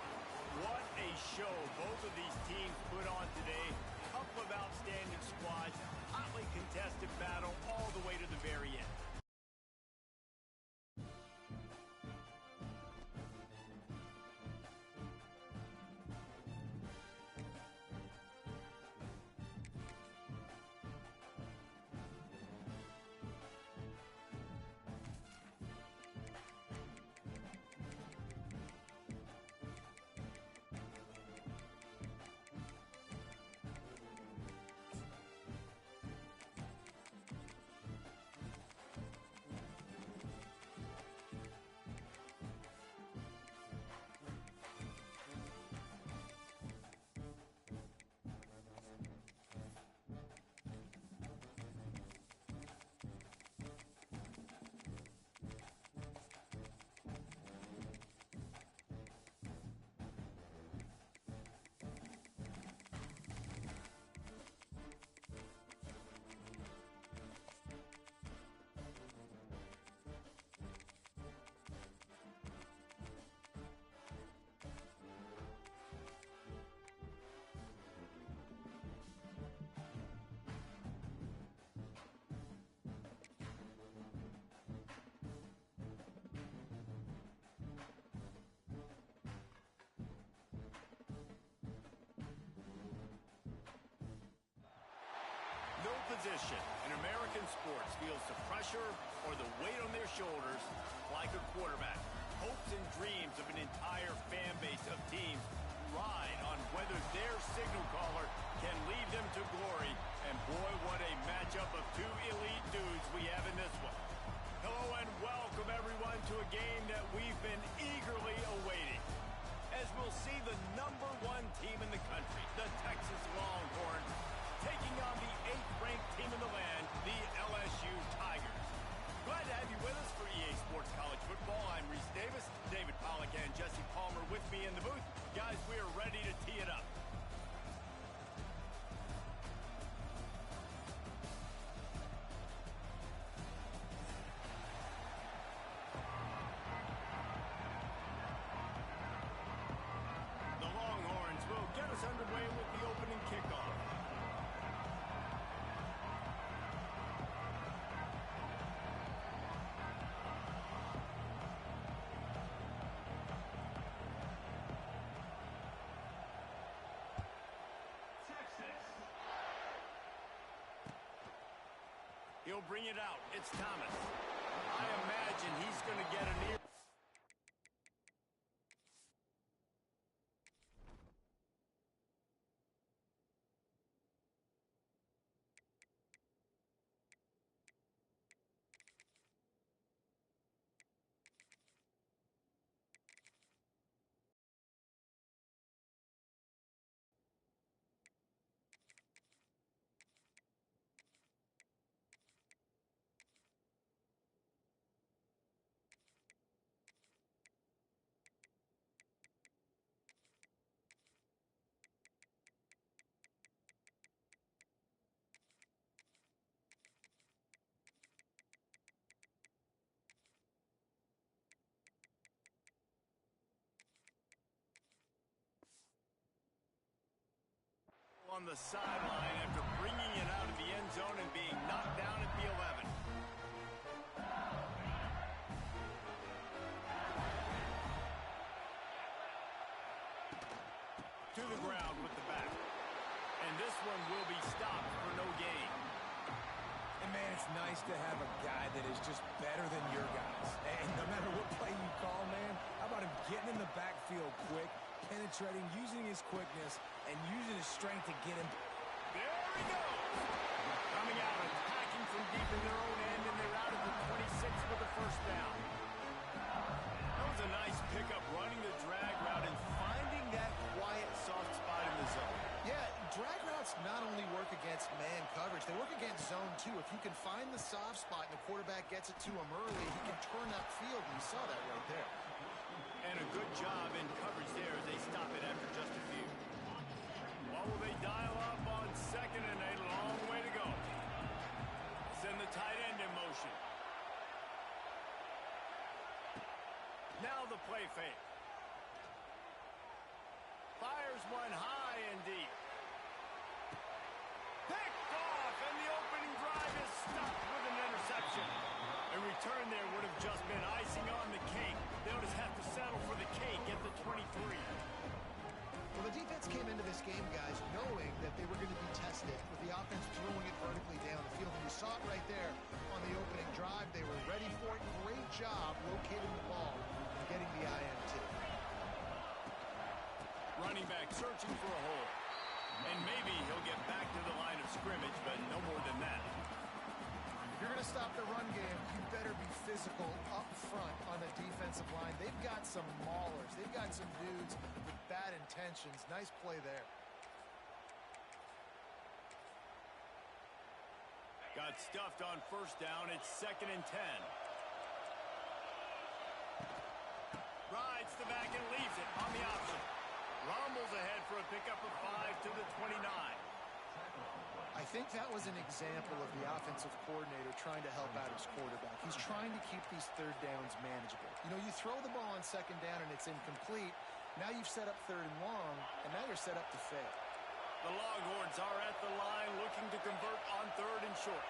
A: What a show both of these teams put on today. Couple of outstanding squads. Hotly contested battle all the way to the very end. position in American sports feels the pressure or the weight on their shoulders like a quarterback. Hopes and dreams of an entire fan base of teams ride on whether their signal caller can lead them to glory. And boy, what a matchup of two elite dudes we have in this one. Hello and welcome everyone to a game that we've been eagerly awaiting, as we'll see the #1 team in the country, the Texas Longhorns, taking on the 8th-ranked team in the land, the LSU Tigers. Glad to have you with us for EA Sports College Football. I'm Reese Davis, David Pollack, and Jesse Palmer with me in the booth. Guys, we are ready to tee it up. The Longhorns will get us underway with the opening kickoff. He'll bring it out. It's Thomas. I imagine he's going to get a near. On the sideline after bringing it out of the end zone and being knocked down at the 11. To the ground with the back. And this one will be stopped for no gain.
B: And man, it's nice to have a guy that is just better than your guys. And no matter what play you call, man, how about him getting in the backfield quick, penetrating, using his quickness, and using his strength to get him.
A: There he goes. Coming out, attacking from deep in their own end, and they're out at the 26 with a first down. That was a nice pickup, running the drag route and finding that quiet, soft spot in the zone.
C: Yeah, drag routes not only work against man coverage, they work against zone too. If you can find the soft spot and the quarterback gets it to him early, he can turn upfield, and you saw that right there.
A: And a good job in coverage there as they stop it after just a few. What will they dial up on second and a long way to go? Send the tight end in motion. Now the play fake. Fires one high and deep. Picked off, and the opening drive is stopped with an interception. A return there would have just been icing on the cake. They'll just have to settle for the cake at the 23.
C: Well, the defense came into this game, guys, knowing that they were going to be tested with the offense throwing it vertically down the field. And you saw it right there on the opening drive. They were ready for it. Great job locating the ball and getting the INT.
A: Running back searching for a hole. And maybe he'll get back to the line of scrimmage, but no more than that.
C: If you're going to stop the run game, you better be physical up front on the defensive line. They've got some maulers. They've got some dudes with bad intentions. Nice play there.
A: Got stuffed on first down. It's 2nd and 10. Rides the back and leaves it on the option. Rumbles ahead for a pickup of 5 to the 29.
C: I think that was an example of the offensive coordinator trying to help out his quarterback. He's trying to keep these third downs manageable. You know, you throw the ball on second down and it's incomplete. Now you've set up 3rd and long, and now you're set up to fail.
A: The Longhorns are at the line looking to convert on 3rd and short.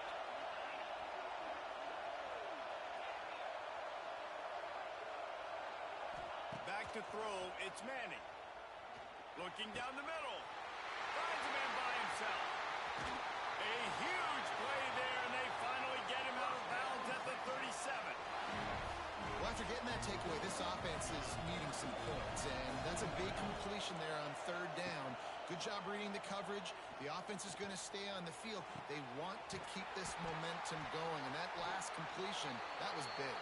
A: Back to throw, it's Manning. Looking down the middle. Finds a man by himself. A huge
C: takeaway. This offense is needing some points, and that's a big completion there on third down. Good job reading the coverage. The offense is going to stay on the field. They want to keep this momentum going, and that last completion, that was big.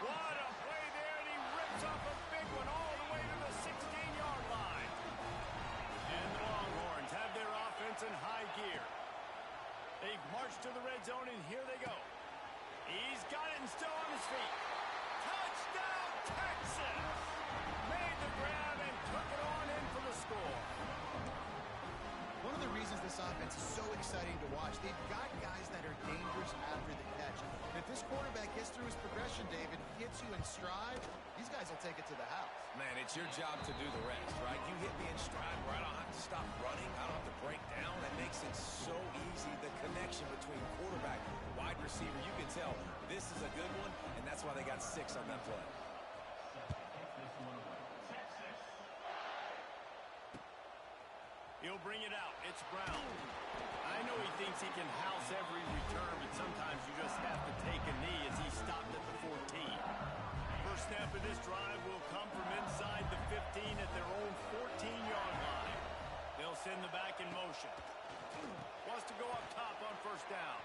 A: What a play there, and he rips off a big one all the way to the 16-yard line. And the Longhorns have their offense in high gear. They've marched to the red zone, and here they go. He's got it and still on his feet. Touchdown, Texas! Made the grab and took it on in for the score.
C: One of the reasons this offense is so exciting to watch, they've got guys that are dangerous after the catch. And if this quarterback gets through his progression, David, hits you in stride, these guys will take it to the house.
B: Man, it's your job to do the rest, right? You hit me in stride where I don't have to stop running. I don't have to break down. That makes it so easy. The connection between quarterback and wide receiver, you can tell this is a good one, and that's why they got 6 on that play.
A: He'll bring it out. It's Brown. I know he thinks he can house every return, but sometimes you just have to take a knee as he stopped at the 14. First snap of this drive will come from inside the 15 at their own 14-yard line. They'll send the back in motion. Wants to go up top on first down.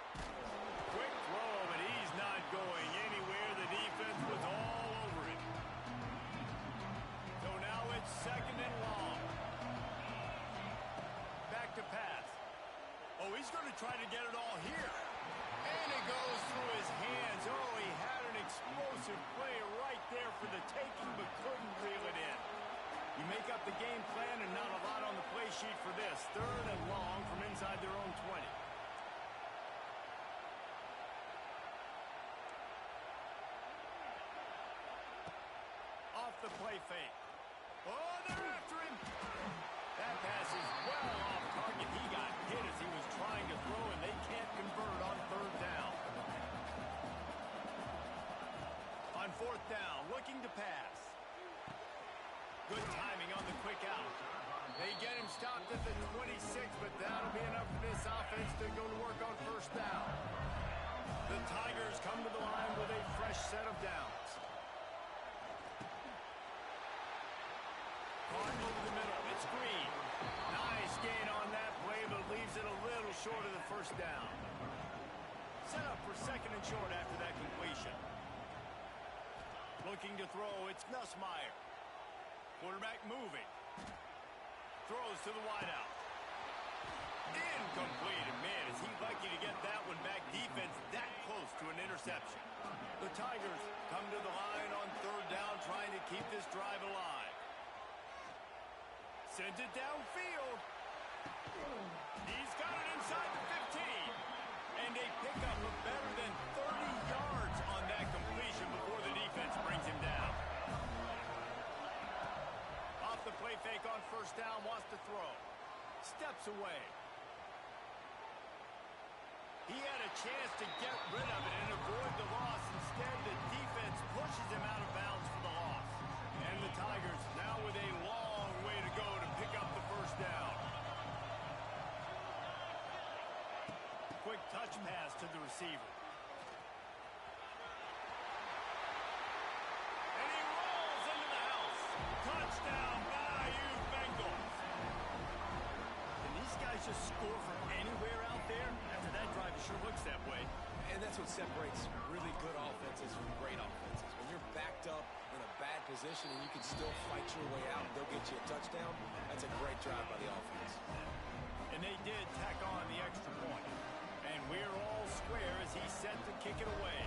A: Quick throw, but he's not going anywhere. The defense was all over him. So now it's second and long. Back to pass. Oh, he's going to try to get it all here. And it goes through his hands. Oh, he had an explosive play right there for the taking, but couldn't reel it in. You make up the game plan and not a lot on the play sheet for this. Third and long from inside their own 20. Off the play fake. Oh, they're after him. That pass is well off target. He got hit as he was trying to throw, and they can't convert on third down. On fourth down, looking to pass. Good timing on the quick out. They get him stopped at the 26, but that'll be enough for this offense to go to work on first down. The Tigers come to the line with a fresh set of downs. Caught over the middle. It's Green. Nice gain on that play, but leaves it a little short of the first down. Set up for second and short after that completion. Looking to throw, it's Nussmeier. Quarterback moving. Throws to the wideout. Incomplete. And man, is he lucky to get that one back. Defense that close to an interception. The Tigers come to the line on third down, trying to keep this drive alive. Sends it downfield. He's got it inside the 15. And they pick up a better than 30 yards on that completion before the defense brings him down. Off the play fake on first down, wants to throw. Steps away. He had a chance to get rid of it and avoid the loss. Instead, the defense pushes him out of bounds for the loss. And the Tigers now with a long way to go to pick up the first down. Quick touch pass to the receiver. And he rolls into the house. Touchdown, Bayou Bengals. Can these guys just score from anywhere out there? After that drive, it sure looks that way.
B: And that's what separates really good offenses from great offenses. When you're backed up in a bad position and you can still fight your way out and they'll get you a touchdown, that's a great drive by the offense.
A: And they did tack on the extra point. And we're all square as he's set to kick it away.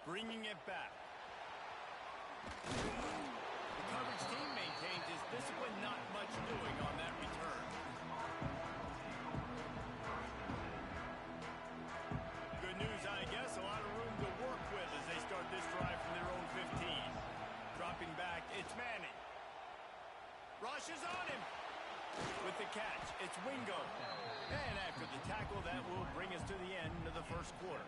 A: Bringing it back. The coverage team maintains his discipline, not much doing on that return. Good news, I guess, a lot of room to work with as they start this drive from their own 15. Dropping back, it's Manning. Rushes on him. With the catch, it's Wingo. And after the tackle, that will bring us to the end of the first quarter.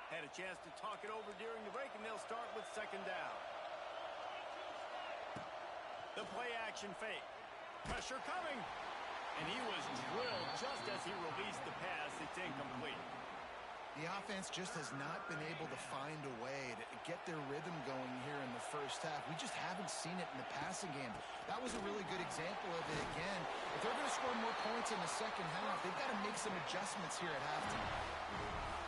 A: Had a chance to talk it over during the break, and they'll start with second down. The play action fake. Pressure coming. And he was drilled just as he released the pass. It's incomplete.
C: The offense just has not been able to find a way to get their rhythm going here in the first half. We just haven't seen it in the passing game. That was a really good example of it again. If they're going to score more points in the second half, they've got to make some adjustments here at halftime.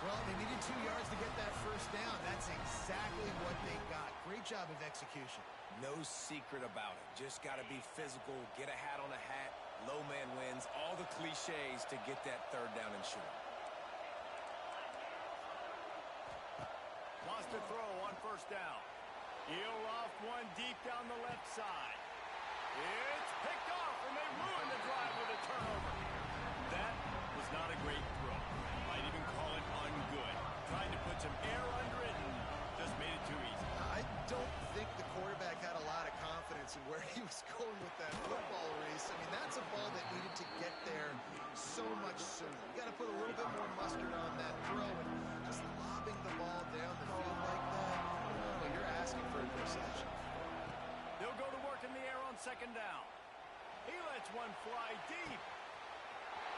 C: Well, they needed 2 yards to get that first down. That's exactly what they got. Great job of execution.
B: No secret about it. Just got to be physical, get a hat on a hat, low man wins, all the cliches to get that third down and short.
A: Wants to throw on first down. He'll off one deep down the left side. It's picked off, and they ruin the drive with a turnover. That was not a great throw. Might even call it ungood. Trying to put some air under it and just made it too easy.
C: I don't think the quarterback had a lot of confidence in where he was going with that football, Reese. I mean, that's a ball that needed to get there so much sooner. You got to put a little bit more mustard on that throw, and just lobbing the ball down the field like that, well, you're asking for interception.
A: They'll go to work in the air on second down. He lets one fly deep.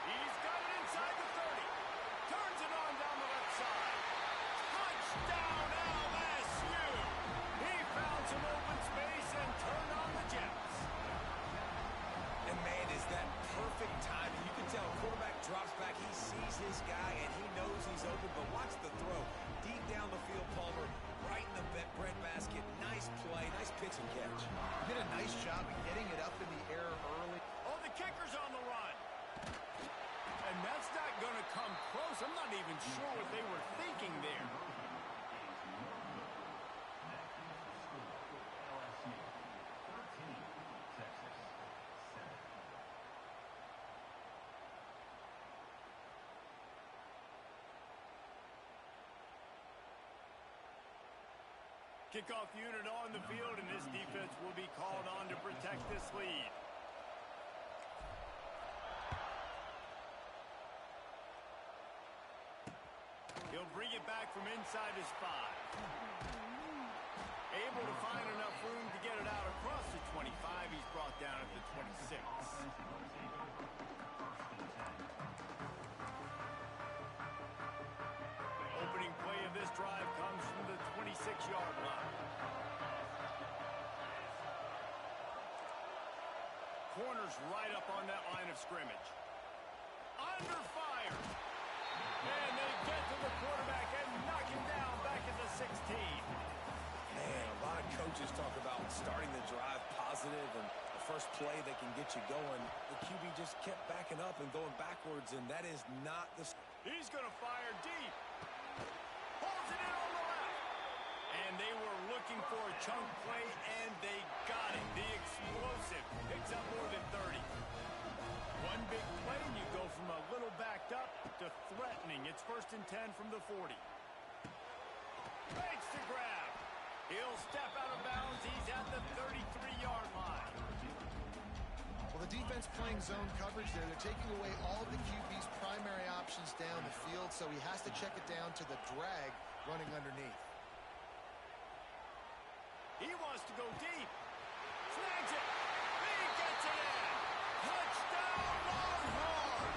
A: He's got it inside the 30. Turns it on down the left side. Touchdown, LSU! He found some open space and turned on the Jets.
B: And, man, is that perfect timing. You can tell quarterback drops back. He sees his guy, and he knows he's open. But watch the throw. Deep down the field, Palmer, right in the bread basket. Nice play, nice pitch and catch.
C: He did a nice job of getting it up in the air early.
A: Oh, the kicker's on the run. And that's not going to come close. I'm not even sure what they were thinking there. Kickoff unit on the field, and this defense will be called on to protect this lead. He'll bring it back from inside his 5. Able to find enough room to get it out across the 25. He's brought down at the 26. Opening play of this drive comes from the 26-yard line. Corners right up on that line of scrimmage. Under fire. And they get to the quarterback and knock him down back at the 16.
B: Man, a lot of coaches talk about starting the drive positive and the first play that can get you going. The QB just kept backing up and going backwards, and that is not the...
A: He's going to fire deep. Holds it in on the left. And they were looking for a chunk play, and they got it. The explosive picks up more than 30. One big play, and you go from a little backed up to threatening. It's 1st and 10 from the 40. Fakes to grab. He'll step out of bounds. He's at the 33-yard line.
C: Well, the defense playing zone coverage there. They're taking away all of the QB's primary options down the field, so he has to check it down to the drag running underneath.
A: He wants to go deep. Snags it. He gets it in. Touchdown, Longhorn!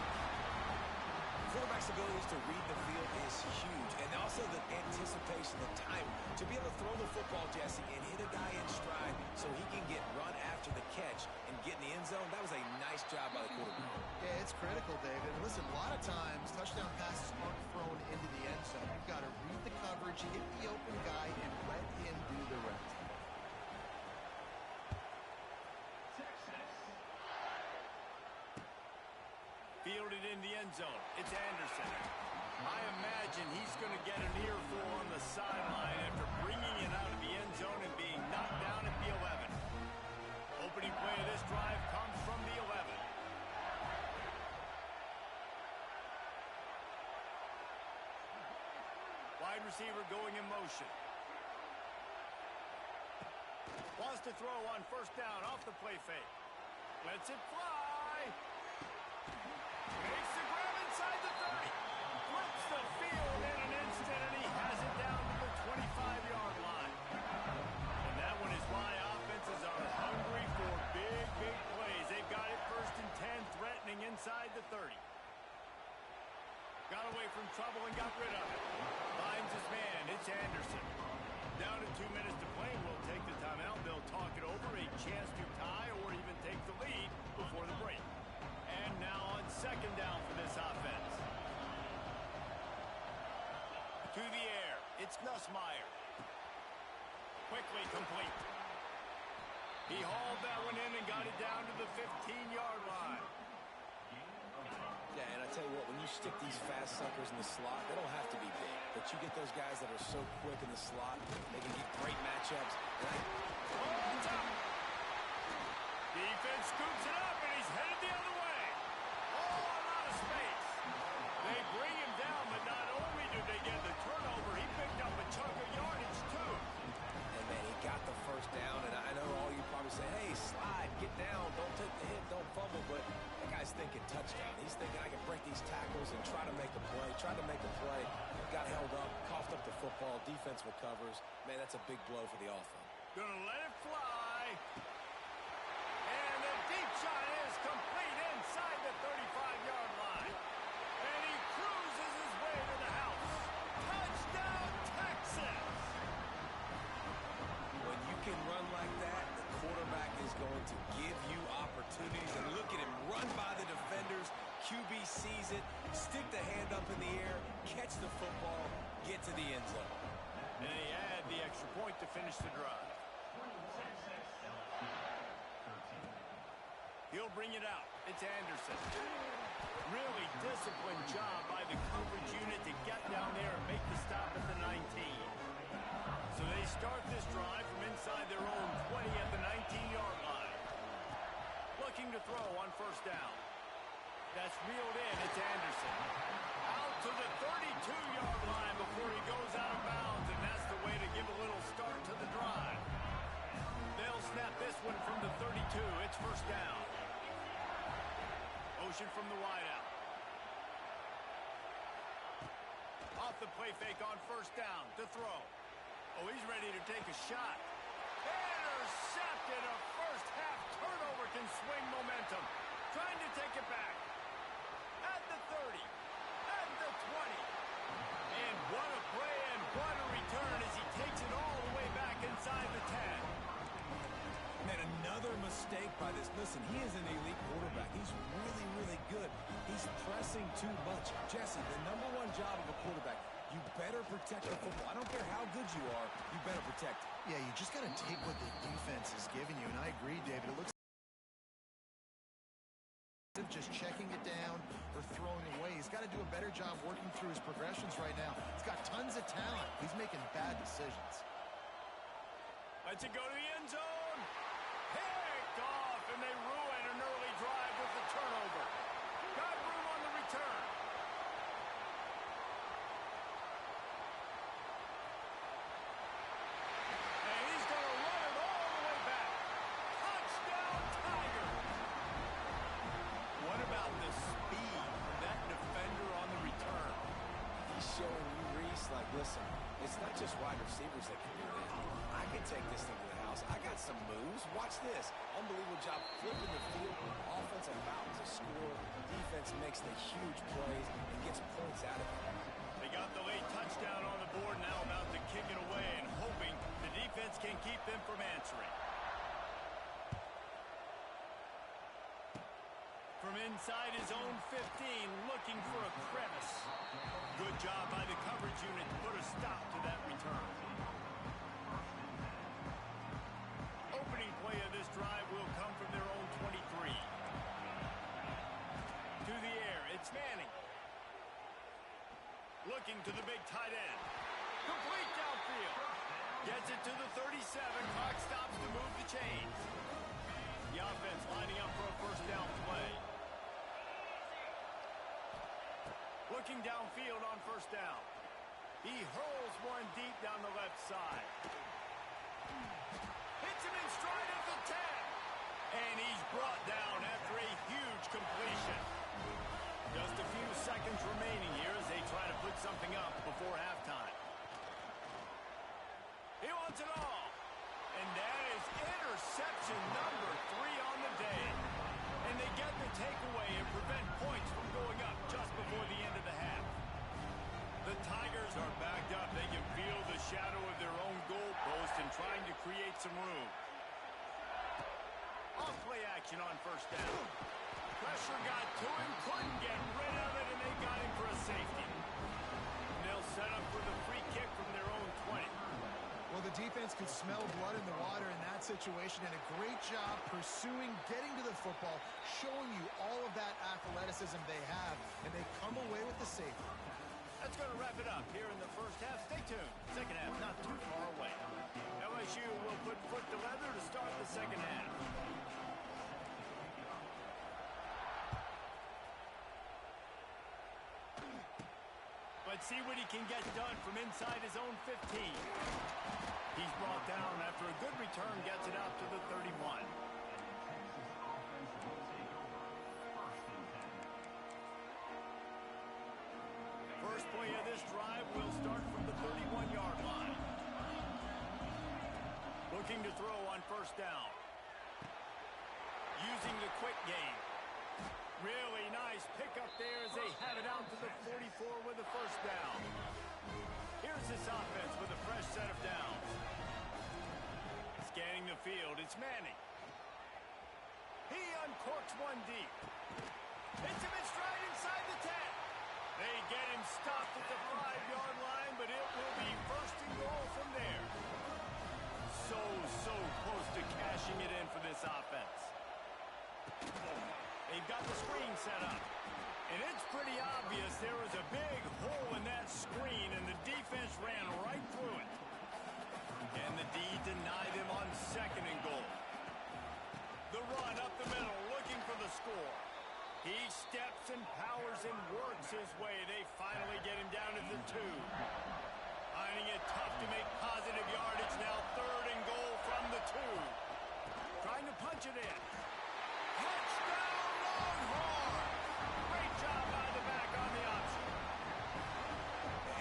B: Quarterback's abilities to read the field is huge, and also the anticipation, the time to be able to throw the football, Jesse, and hit a guy in stride so he can get run after the catch and get in the end zone. That was a nice job by the quarterback.
C: Yeah, it's critical, David. Listen, a lot of times touchdown passes aren't thrown into the end zone. You've got to read the coverage, hit the open guy, and let him do the rest.
A: fielded in the end zone. It's Anderson. I imagine he's going to get an earful on the sideline after bringing it out of the end zone and being knocked down at the 11. Opening play of this drive comes from the 11. Wide receiver going in motion. Wants to throw on first down off the play fake. Lets it fly. Makes the grab inside the 30. Flips the field in an instant, and he has it down to the 25-yard line. And that one is why offenses are hungry for big, big plays. They've got it first and 10, threatening inside the 30. Got away from trouble and got rid of it. Finds his man. It's Anderson. Down to 2 minutes to play. We'll take the timeout. They'll talk it over. A chance to tie or even take the lead before the break. And now on second down for this offense. To the air. It's Nussmeier. Quickly complete. He hauled that one in and got it down to the 15-yard line.
B: Yeah, and I tell you what, when you stick these fast suckers in the slot, they don't have to be big. But you get those guys that are so quick in the slot, they can get great matchups.
A: Defense scoops it up, and he's headed the other way. Oh, a lot of space. They bring him down, but not only did they get the turnover, he picked up a chunk of yardage, too.
B: And, man, he got the first down, and I know all you probably say, hey, slide, get down, don't take the hit, don't fumble, but that guy's thinking touchdown. He's thinking I can break these tackles and try to make a play, got held up, coughed up the football, defense recovers. Man, that's a big blow for the offense.
A: Gonna let it fly. And the deep shot is complete inside the 35-yard line. And he cruises his way to the house. Touchdown, Texas!
B: When you can run like that, the quarterback is going to give you opportunities. And look at him run by the defenders. QB sees it, stick the hand up in the air, catch the football, get to the end zone.
A: And they add the extra point to finish the drive. He'll bring it out. It's Anderson. Really disciplined job by the coverage unit to get down there and make the stop at the 19. So they start this drive from inside their own 20 at the 19-yard line. Looking to throw on first down. That's reeled in. It's Anderson. Out to the 32-yard line before he goes out of bounds, and that's the way to give a little start to the drive. They'll snap this one from the 32. It's first down. Motion from the wideout. Off the play fake on first down to throw. Oh, he's ready to take a shot. Intercepted. A first half turnover can swing momentum. Trying to take it back. At the 30. At the 20. And what a play and what a return as he takes it all the way back inside the 10.
B: Man, another mistake by this. Listen, he is an elite quarterback. He's really, really good. He's pressing too much. Jesse, the number one job of a quarterback, you better protect the football. I don't care how good you are, you better protect it.
C: Yeah, you just got to take what the defense is giving you. And I agree, David. It looks like just checking it down or throwing away. He's got to do a better job working through his progressions right now. He's got tons of talent. He's making bad decisions.
A: Lets it go to the end zone. Picked off, and they ruin an early drive with the turnover. Got room on the return. And he's going to run it all the way back. Touchdown, Tiger. What about the speed of that defender on the return?
B: He's showing you, Reese, like, listen, it's not just wide receivers that can do this. I can take this thing to the house. I got some moves. Watch this. Unbelievable job flipping the field. Offense about to score. Defense makes the huge plays and gets points out of it.
A: They got the late touchdown on the board, now about to kick it away and hoping the defense can keep them from answering. From inside his own 15, looking for a crevice. Good job by the coverage unit to put a stop to that return. Opening play of this drive will come from their own 23. To the air, it's It's Manning. Looking to the big tight end. Complete downfield. Gets it to the 37. Clock stops to move the chains. The offense lining up for a first down play. Looking downfield on first down. He hurls one deep down the left side. Hits him in stride at the 10. And he's brought down after a huge completion. Just a few seconds remaining here as they try to put something up before halftime. He wants it all. And that is interception number 3 on the day. And they get the takeaway and prevent points from going up just before the end of the half. The Tigers are backed up. They can feel the shadow of their own goalpost and trying to create some room. Off play action on first down. Pressure got to him, couldn't get rid of it, and they got him for a safety. And they'll set up for the free kick from their own 20.
C: Well, the defense could smell blood in the water in that situation, and a great job pursuing, getting to the football, showing you all of that athleticism they have, and they come away with the safety.
A: That's going to wrap it up here in the first half. Stay tuned. Second half not too far away. LSU will put foot to leather to start the second half. Let's see what he can get done from inside his own 15. He's brought down after a good return, gets it out to the 31. First play of this drive will start from the 31-yard line. Looking to throw on first down. Using the quick game. Really nice pickup there as they have it out to the 44 with a first down. Here's this offense with a fresh set of downs. Scanning the field, it's Manning. He uncorks one deep. Hits him in stride inside the 10. They get him stopped at the 5-yard line, but it will be first and goal from there. So close to cashing it in for this offense. They've got the screen set up. And it's pretty obvious there was a big hole in that screen, and the defense ran right through it. And the D denied him on second and goal. The run up the middle, looking for the score. He steps and powers and works his way. They finally get him down at the 2. Finding it tough to make positive yardage. Now third and goal from the 2. Trying to punch it in. Touchdown Longhorn! Great job by the back on the option.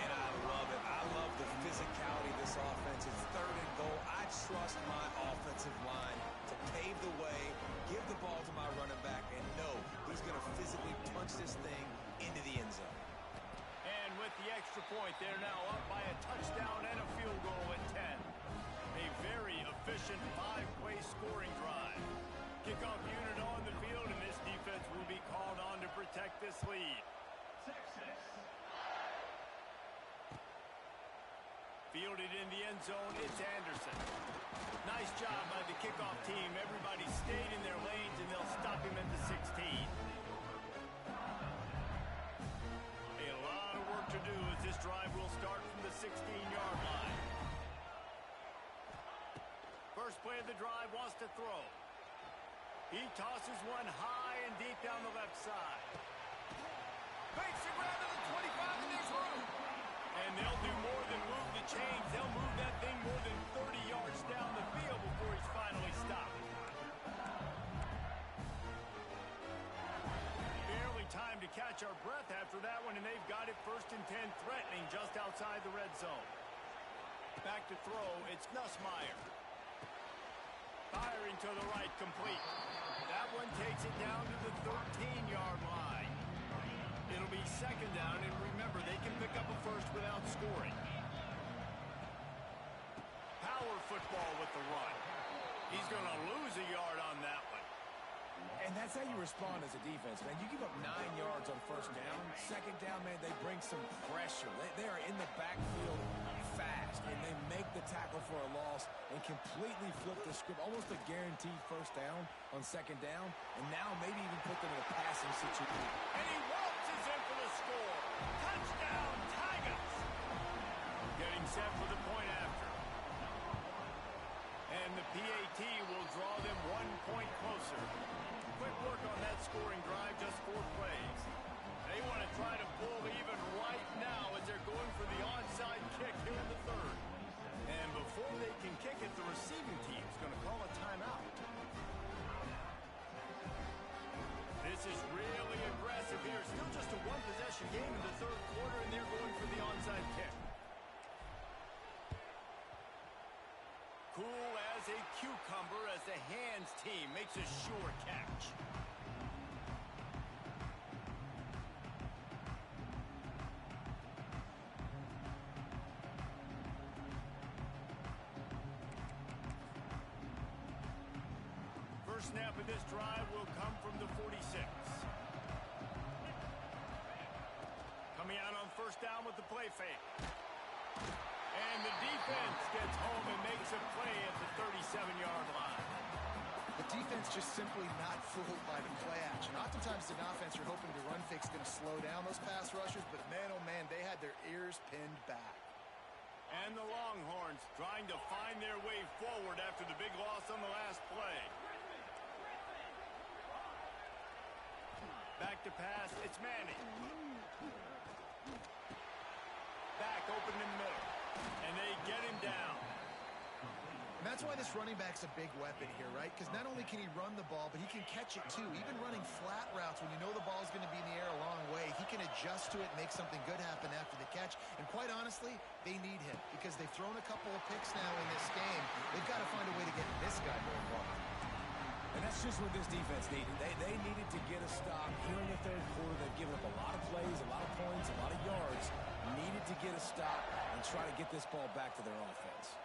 B: And I love it. I love the physicality of this offense. It's third and goal. I trust my offensive line to pave the way, give the ball to my running back, and know he's going to physically punch this thing into the end zone.
A: And with the extra point, they're now up by a touchdown and a field goal at 10. A very efficient 5-play scoring drive. Kickoff unit on the field, and this defense will be called on to protect this lead. Fielded in the end zone, it's Anderson. Nice job by the kickoff team. Everybody stayed in their lanes, and they'll stop him at the 16. A lot of work to do as this drive will start from the 16-yard line. First play of the drive, wants to throw. He tosses one high and deep down the left side. Makes the grab at the 25, and there's room. And they'll do more than move the chains. They'll move that thing more than 30 yards down the field before he's finally stopped. Barely time to catch our breath after that one, and they've got it first and 10, threatening just outside the red zone. Back to throw, it's Nussmeier. Firing to the right, complete. That one takes it down to the 13-yard line. It'll be second down, and remember, they can pick up a first without scoring. Power football with the run. He's going to lose a yard on that one.
B: And that's how you respond as a defense, man. You give up 9 yards on first down. Second down, man, they bring some pressure. They are in the backfield fast, and they make the tackle for a loss and completely flip the script. Almost a guaranteed first down on second down, and now maybe even put them in a passing situation.
A: And he walks his set for the point after. And the PAT will draw them 1 point closer. Quick work on that scoring drive, just 4 plays. They want to try to pull even right now as they're going for the onside kick here in the third. And before they can kick it, the receiving team's going to call a timeout. This is really aggressive here. Still just a one-possession game in the third quarter, and they're going for the onside kick. Cool as a cucumber as the hands team makes a sure catch. First snap of this drive will come from the 46. Coming out on first down with the play fake. And the defense gets home and makes a play at the 37-yard line.
C: The defense just simply not fooled by the play action. Oftentimes, an offense you're hoping the run fake's going to slow down those pass rushers, but man, oh man, they had their ears pinned back.
A: And the Longhorns trying to find their way forward after the big loss on the last play. Back to pass, it's Manning. Back open in the middle. And they get him down.
C: And that's why this running back's a big weapon here, right? Because not only can he run the ball, but he can catch it too. Even running flat routes when you know the ball's going to be in the air a long way, he can adjust to it and make something good happen after the catch. And quite honestly, they need him because they've thrown a couple of picks now in this game. They've got to find a way to get this guy more involved.
B: And that's just what this defense needed. They needed to get a stop here in the third quarter. They've given up a lot of plays, a lot of points, a lot of yards. Needed to get a stop and try to get this ball back to their offense.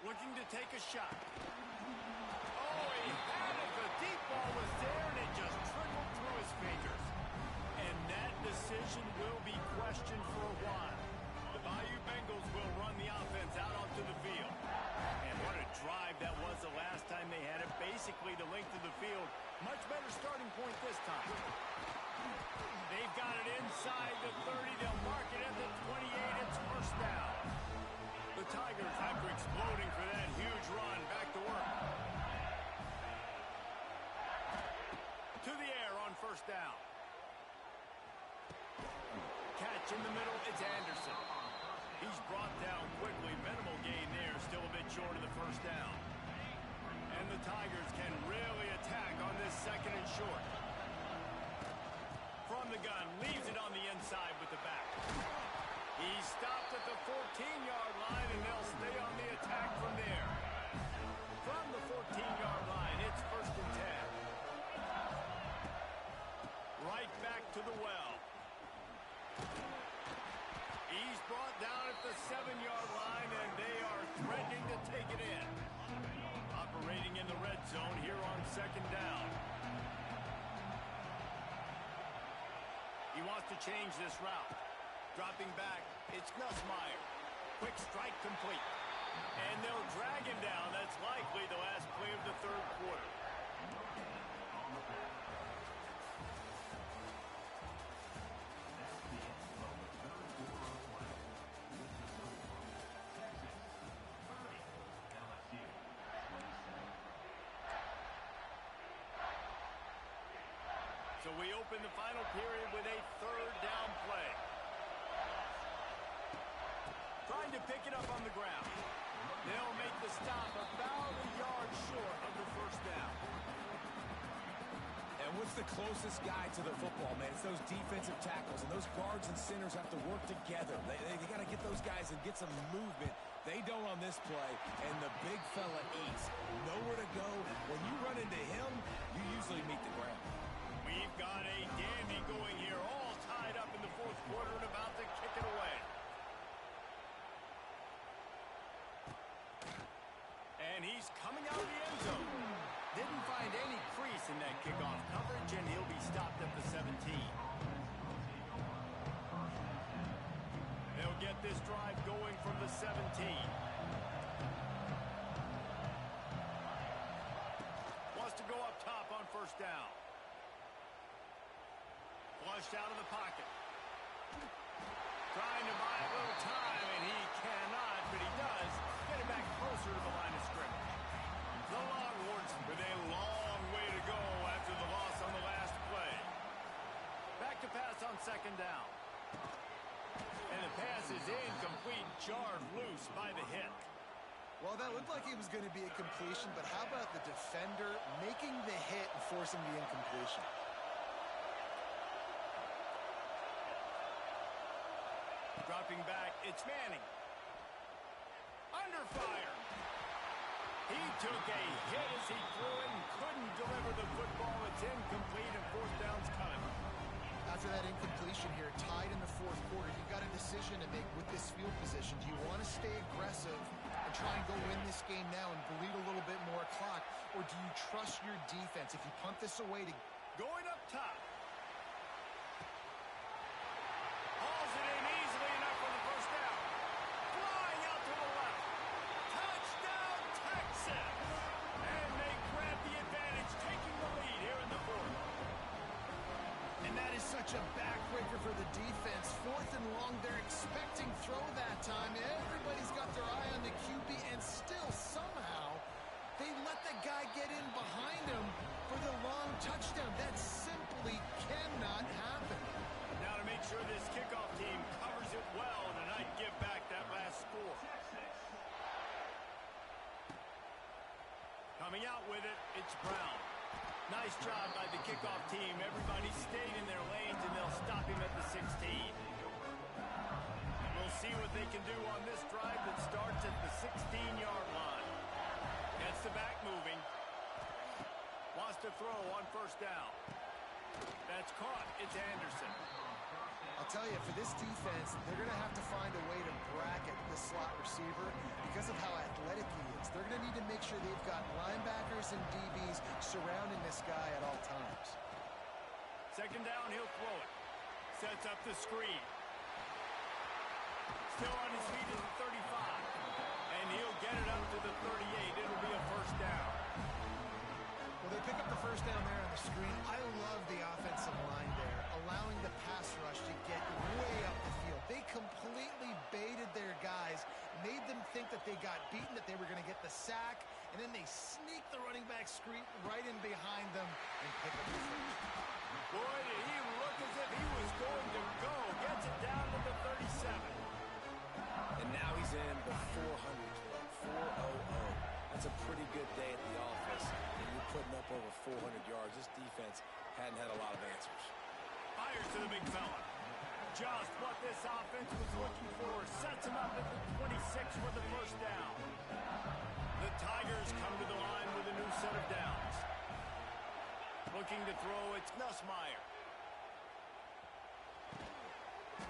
A: Looking to take a shot. Oh, he had it. The deep ball was there, and it just trickled through his fingers. And that decision will be questioned for a while. The Bayou Bengals will run the offense out onto the field. And what a drive that was the last time they had it. Basically the length of the field. Much better starting point this time. They've got it inside the 30. They'll mark it at the 28. It's first down. The Tigers, after exploding for that huge run, back to work. To the air on first down. Catch in the middle, it's Anderson. He's brought down quickly. Minimal gain there, still a bit short of the first down. And the Tigers can really attack on this second and short. From the gun, leaves it on the inside with the back. He's stopped at the 14-yard line, and they'll stay on the attack from there. From the 14-yard line, it's first and 10. Right back to the well. He's brought down at the 7-yard line, and they are threatening to take it in. Operating in the red zone here on second down. He wants to change this route. Dropping back, it's Nussmeier. Quick strike complete. And they'll drag him down. That's likely the last play of the third quarter. So we open the final period with a third down play. Trying to pick it up on the ground. They'll make the stop about a yard short of the first down.
B: And what's the closest guy to the football, man? It's those defensive tackles, and those guards and centers have to work together. They got to get those guys and get some movement. They don't on this play, and the big fella eats. Nowhere to go. When you run into him, you usually meet the ground.
A: We've got a dandy going here, all tied up in the fourth quarter and about to kick it away. And he's coming out of the end zone. Didn't find any crease in that kickoff coverage, and he'll be stopped at the 17. They'll get this drive going from the 17. Wants to go up top on first down. Flushed out of the pocket. Trying to buy a little time, and he cannot, but he does get it back closer to the line of scrimmage. The Longhorns with a long way to go after the loss on the last play. Back to pass on second down. And the pass is incomplete, jarred loose by the hit.
C: Well, that looked like it was going to be a completion, but how about the defender making the hit and forcing the incompletion?
A: Dropping back, it's Manning. Under fire. He took a hit as he threw it and couldn't deliver the football. It's incomplete and fourth down's coming.
C: After that incompletion here, tied in the fourth quarter, you've got a decision to make with this field position. Do you want to stay aggressive and try and go win this game now and bleed a little bit more clock, or do you trust your defense? If you punt this away to...
A: Going up top. Hauls it in easily enough for the first down. Flying out to the left. Touchdown, Texas! And they grab the advantage, taking the lead here in the fourth.
C: And that is such a backbreaker for the defense. Fourth and long, they're expecting throw that time. Everybody's got their eye on the QB, and still somehow they let the guy get in behind him for the long touchdown. That simply cannot happen.
A: Now to make sure this kickoff team covers it well tonight, give back that last score. Coming out with it, it's Brown. Nice job by the kickoff team. Everybody stayed in their lanes, and they'll stop him at the 16. We'll see what they can do on this drive that starts at the 16-yard line. Gets the back moving. Wants to throw on first down. That's caught. It's Anderson.
C: I'll tell you, for this defense, they're going to have to find a way to bracket the slot receiver because of how athletic he is. They're going to need to make sure they've got linebackers and DBs surrounding this guy at all times.
A: Second down, he'll throw it. Sets up the screen. Still on his feet at the 35. And he'll get it up to the 38. It'll be a first down.
C: Well, they pick up the first down there on the screen. I love the offensive line there, allowing the pass rush to get way up the field. They completely baited their guys, made them think that they got beaten, that they were going to get the sack, and then they sneak the running back screen right in behind them and pick up the first.
A: Boy, did he look as if he was going to go. Gets it down to the 37.
B: And now he's in the 400 club, 400. That's a pretty good day at the office. And you're putting up over 400 yards. This defense hadn't had a lot of answers.
A: Fires to the big fella. Just what this offense was looking for. Sets him up at the 26 for the first down. The Tigers come to the line with a new set of downs. Looking to throw, it's Nussmeier.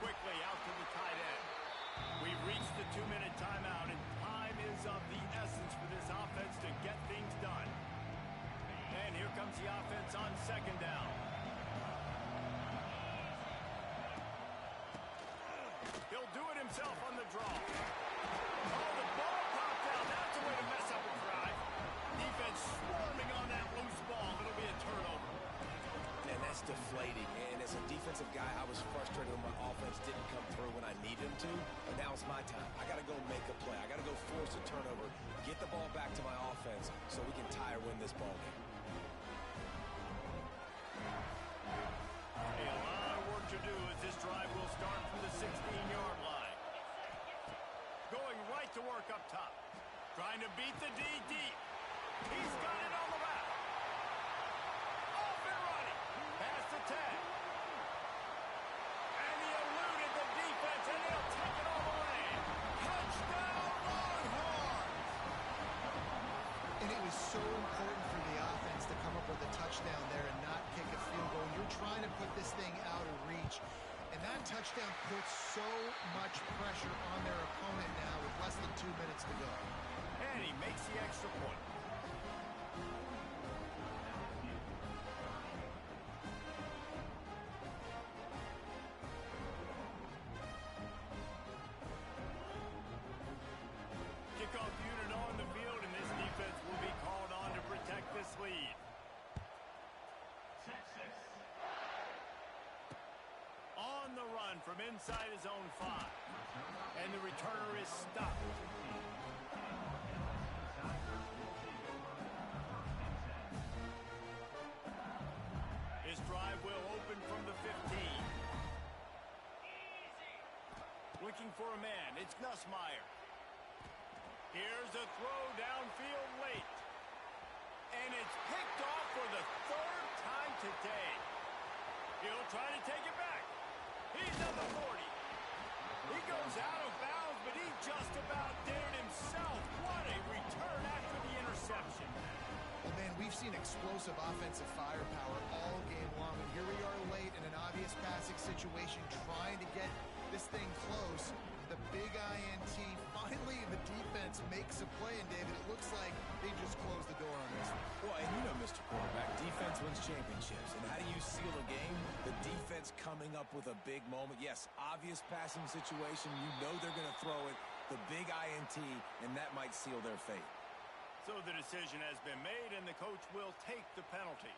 A: Quickly out to the tight end. We've reached the 2-minute timeout, and time is of the essence for this offense to get things done. And here comes the offense on second down. He'll do it himself on the draw. Oh, the ball popped out. That's a way to mess up a drive. Defense swarming on that loose ball. It'll be a turnover.
B: And that's deflating. And as a defensive guy, I was frustrated when my offense didn't come through when I needed them to. But now it's my time. I got to go make a play. I got to go force a turnover, get the ball back to my offense so we can tie or win this ball game.
A: A lot of work to do as this drive will start from the 16-yard line. Going right to work up top. Trying to beat the D deep. He's got it on the left. Off and running. Past the 10. And he eluded the defense, and he'll take it all the way. Touchdown, Longhorns!
C: And it was so important for the offense to come up with a touchdown there and not kick a field goal. You're trying to put this thing out of reach. And that touchdown puts so much pressure on their opponent now with less than 2 minutes to go.
A: And he makes the extra point. Kickoff unit on the field, and this defense will be called on to protect this lead. On on the run from inside his own 5. And the returner is stopped. His drive will open from the 15. Looking for a man, it's Ncaa. Here's a throw downfield late. And it's picked off for the 3rd time today. He'll try to take it back. He's at the 40. He goes out of bounds, but he just about did it himself. What a return after the interception.
C: Well, man, we've seen explosive offensive firepower all game long, and here we are late in an obvious passing situation trying to get this thing close. The big INT, finally the defense makes a play, and David, it looks like they just closed the door on this one.
B: Well, and you know, Mr. Quarterback, defense wins championships. And how do you seal a game? The defense coming up with a big moment. Yes, obvious passing situation. You know they're going to throw it. The big INT, and that might seal their fate.
A: So the decision has been made, and the coach will take the penalty.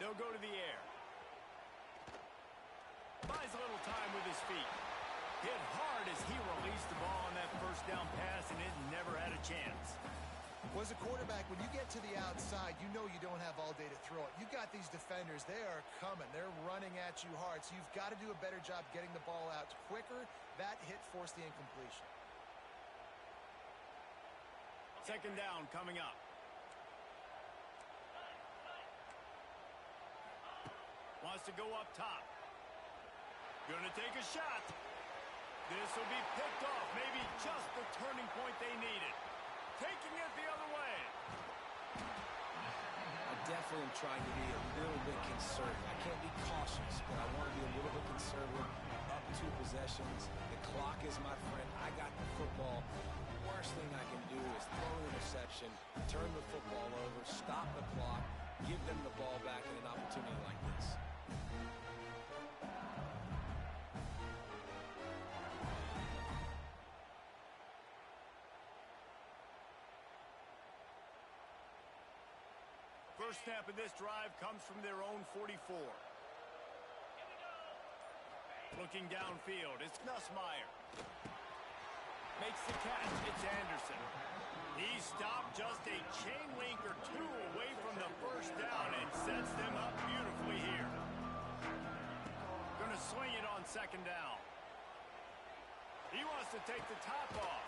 A: They'll go to the air. Buys a little time with his feet. Hit hard as he released the ball on that first down pass, and it never had a chance.
C: Well, as a quarterback, when you get to the outside, you know you don't have all day to throw it. You got these defenders. They are coming. They're running at you hard, so you've got to do a better job getting the ball out quicker. That hit forced the incompletion.
A: Second down coming up. Wants to go up top. Gonna take a shot. This will be picked off. Maybe just the turning point they needed. Taking it the other way.
B: I definitely am trying to be a little bit conservative. I can't be cautious, but I want to be a little bit conservative. Up 2 possessions. The clock is my friend. I got the football. Worst thing I can do is throw an interception, turn the football over, stop the clock, give them the ball back in an opportunity like this.
A: First snap of this drive comes from their own 44. Looking downfield, it's Ncaa. Makes the catch, it's Anderson. He stopped just a chain link or 2 away from the first down and sets them up beautifully here. Gonna swing it on second down. He wants to take the top off.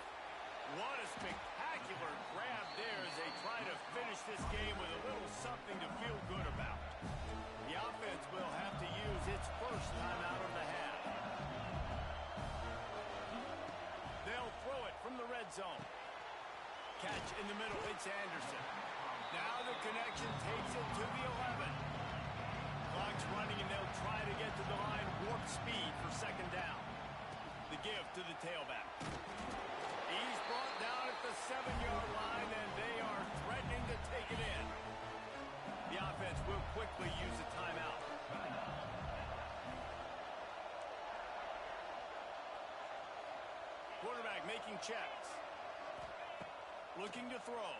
A: What a spectacular grab there as they try to finish this game with a little something to feel good about. The offense will have to use its first time out of the half. They'll throw it from the red zone. Catch in the middle, it's Anderson. Now the connection takes it to the 11. Clock's running, and they'll try to get to the line warp speed for second down. The give to the tailback. He's brought down at the 7-yard line, and they are threatening to take it in. The offense will quickly use a timeout. Quarterback making checks. Looking to throw.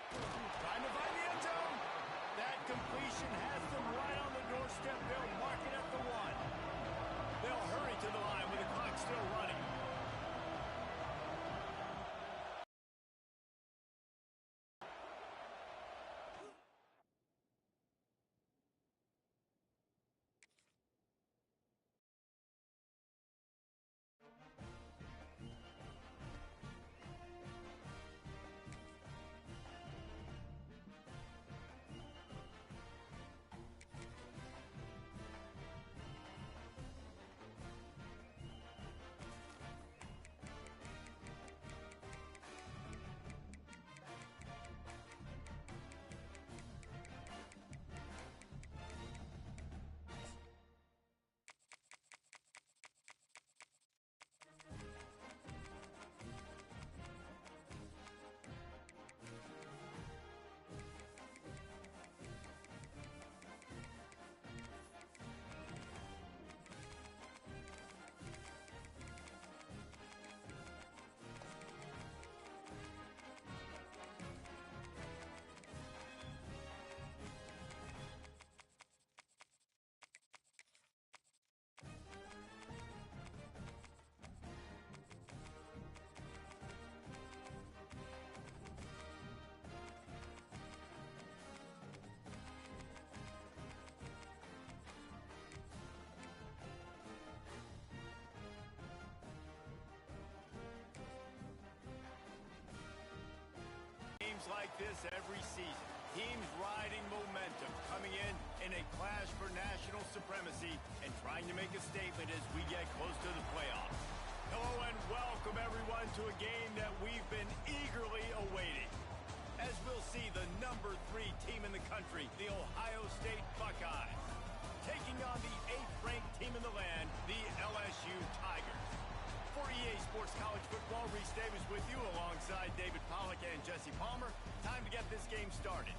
A: Trying to find the end zone. That completion has them right on the doorstep. They'll mark it at the 1. They'll hurry to the line with the clock still running. games like this every season. Teams riding momentum, coming in a clash for national supremacy and trying to make a statement as we get close to the playoffs. Hello and welcome everyone to a game that we've been eagerly awaiting. As we'll see the number 3 team in the country, the Ohio State Buckeyes, taking on the 8th-ranked team in the land, the LSU Tigers. For EA Sports College Football, Reese Davis with you alongside David Pollack and Jesse Palmer. Time to get this game started.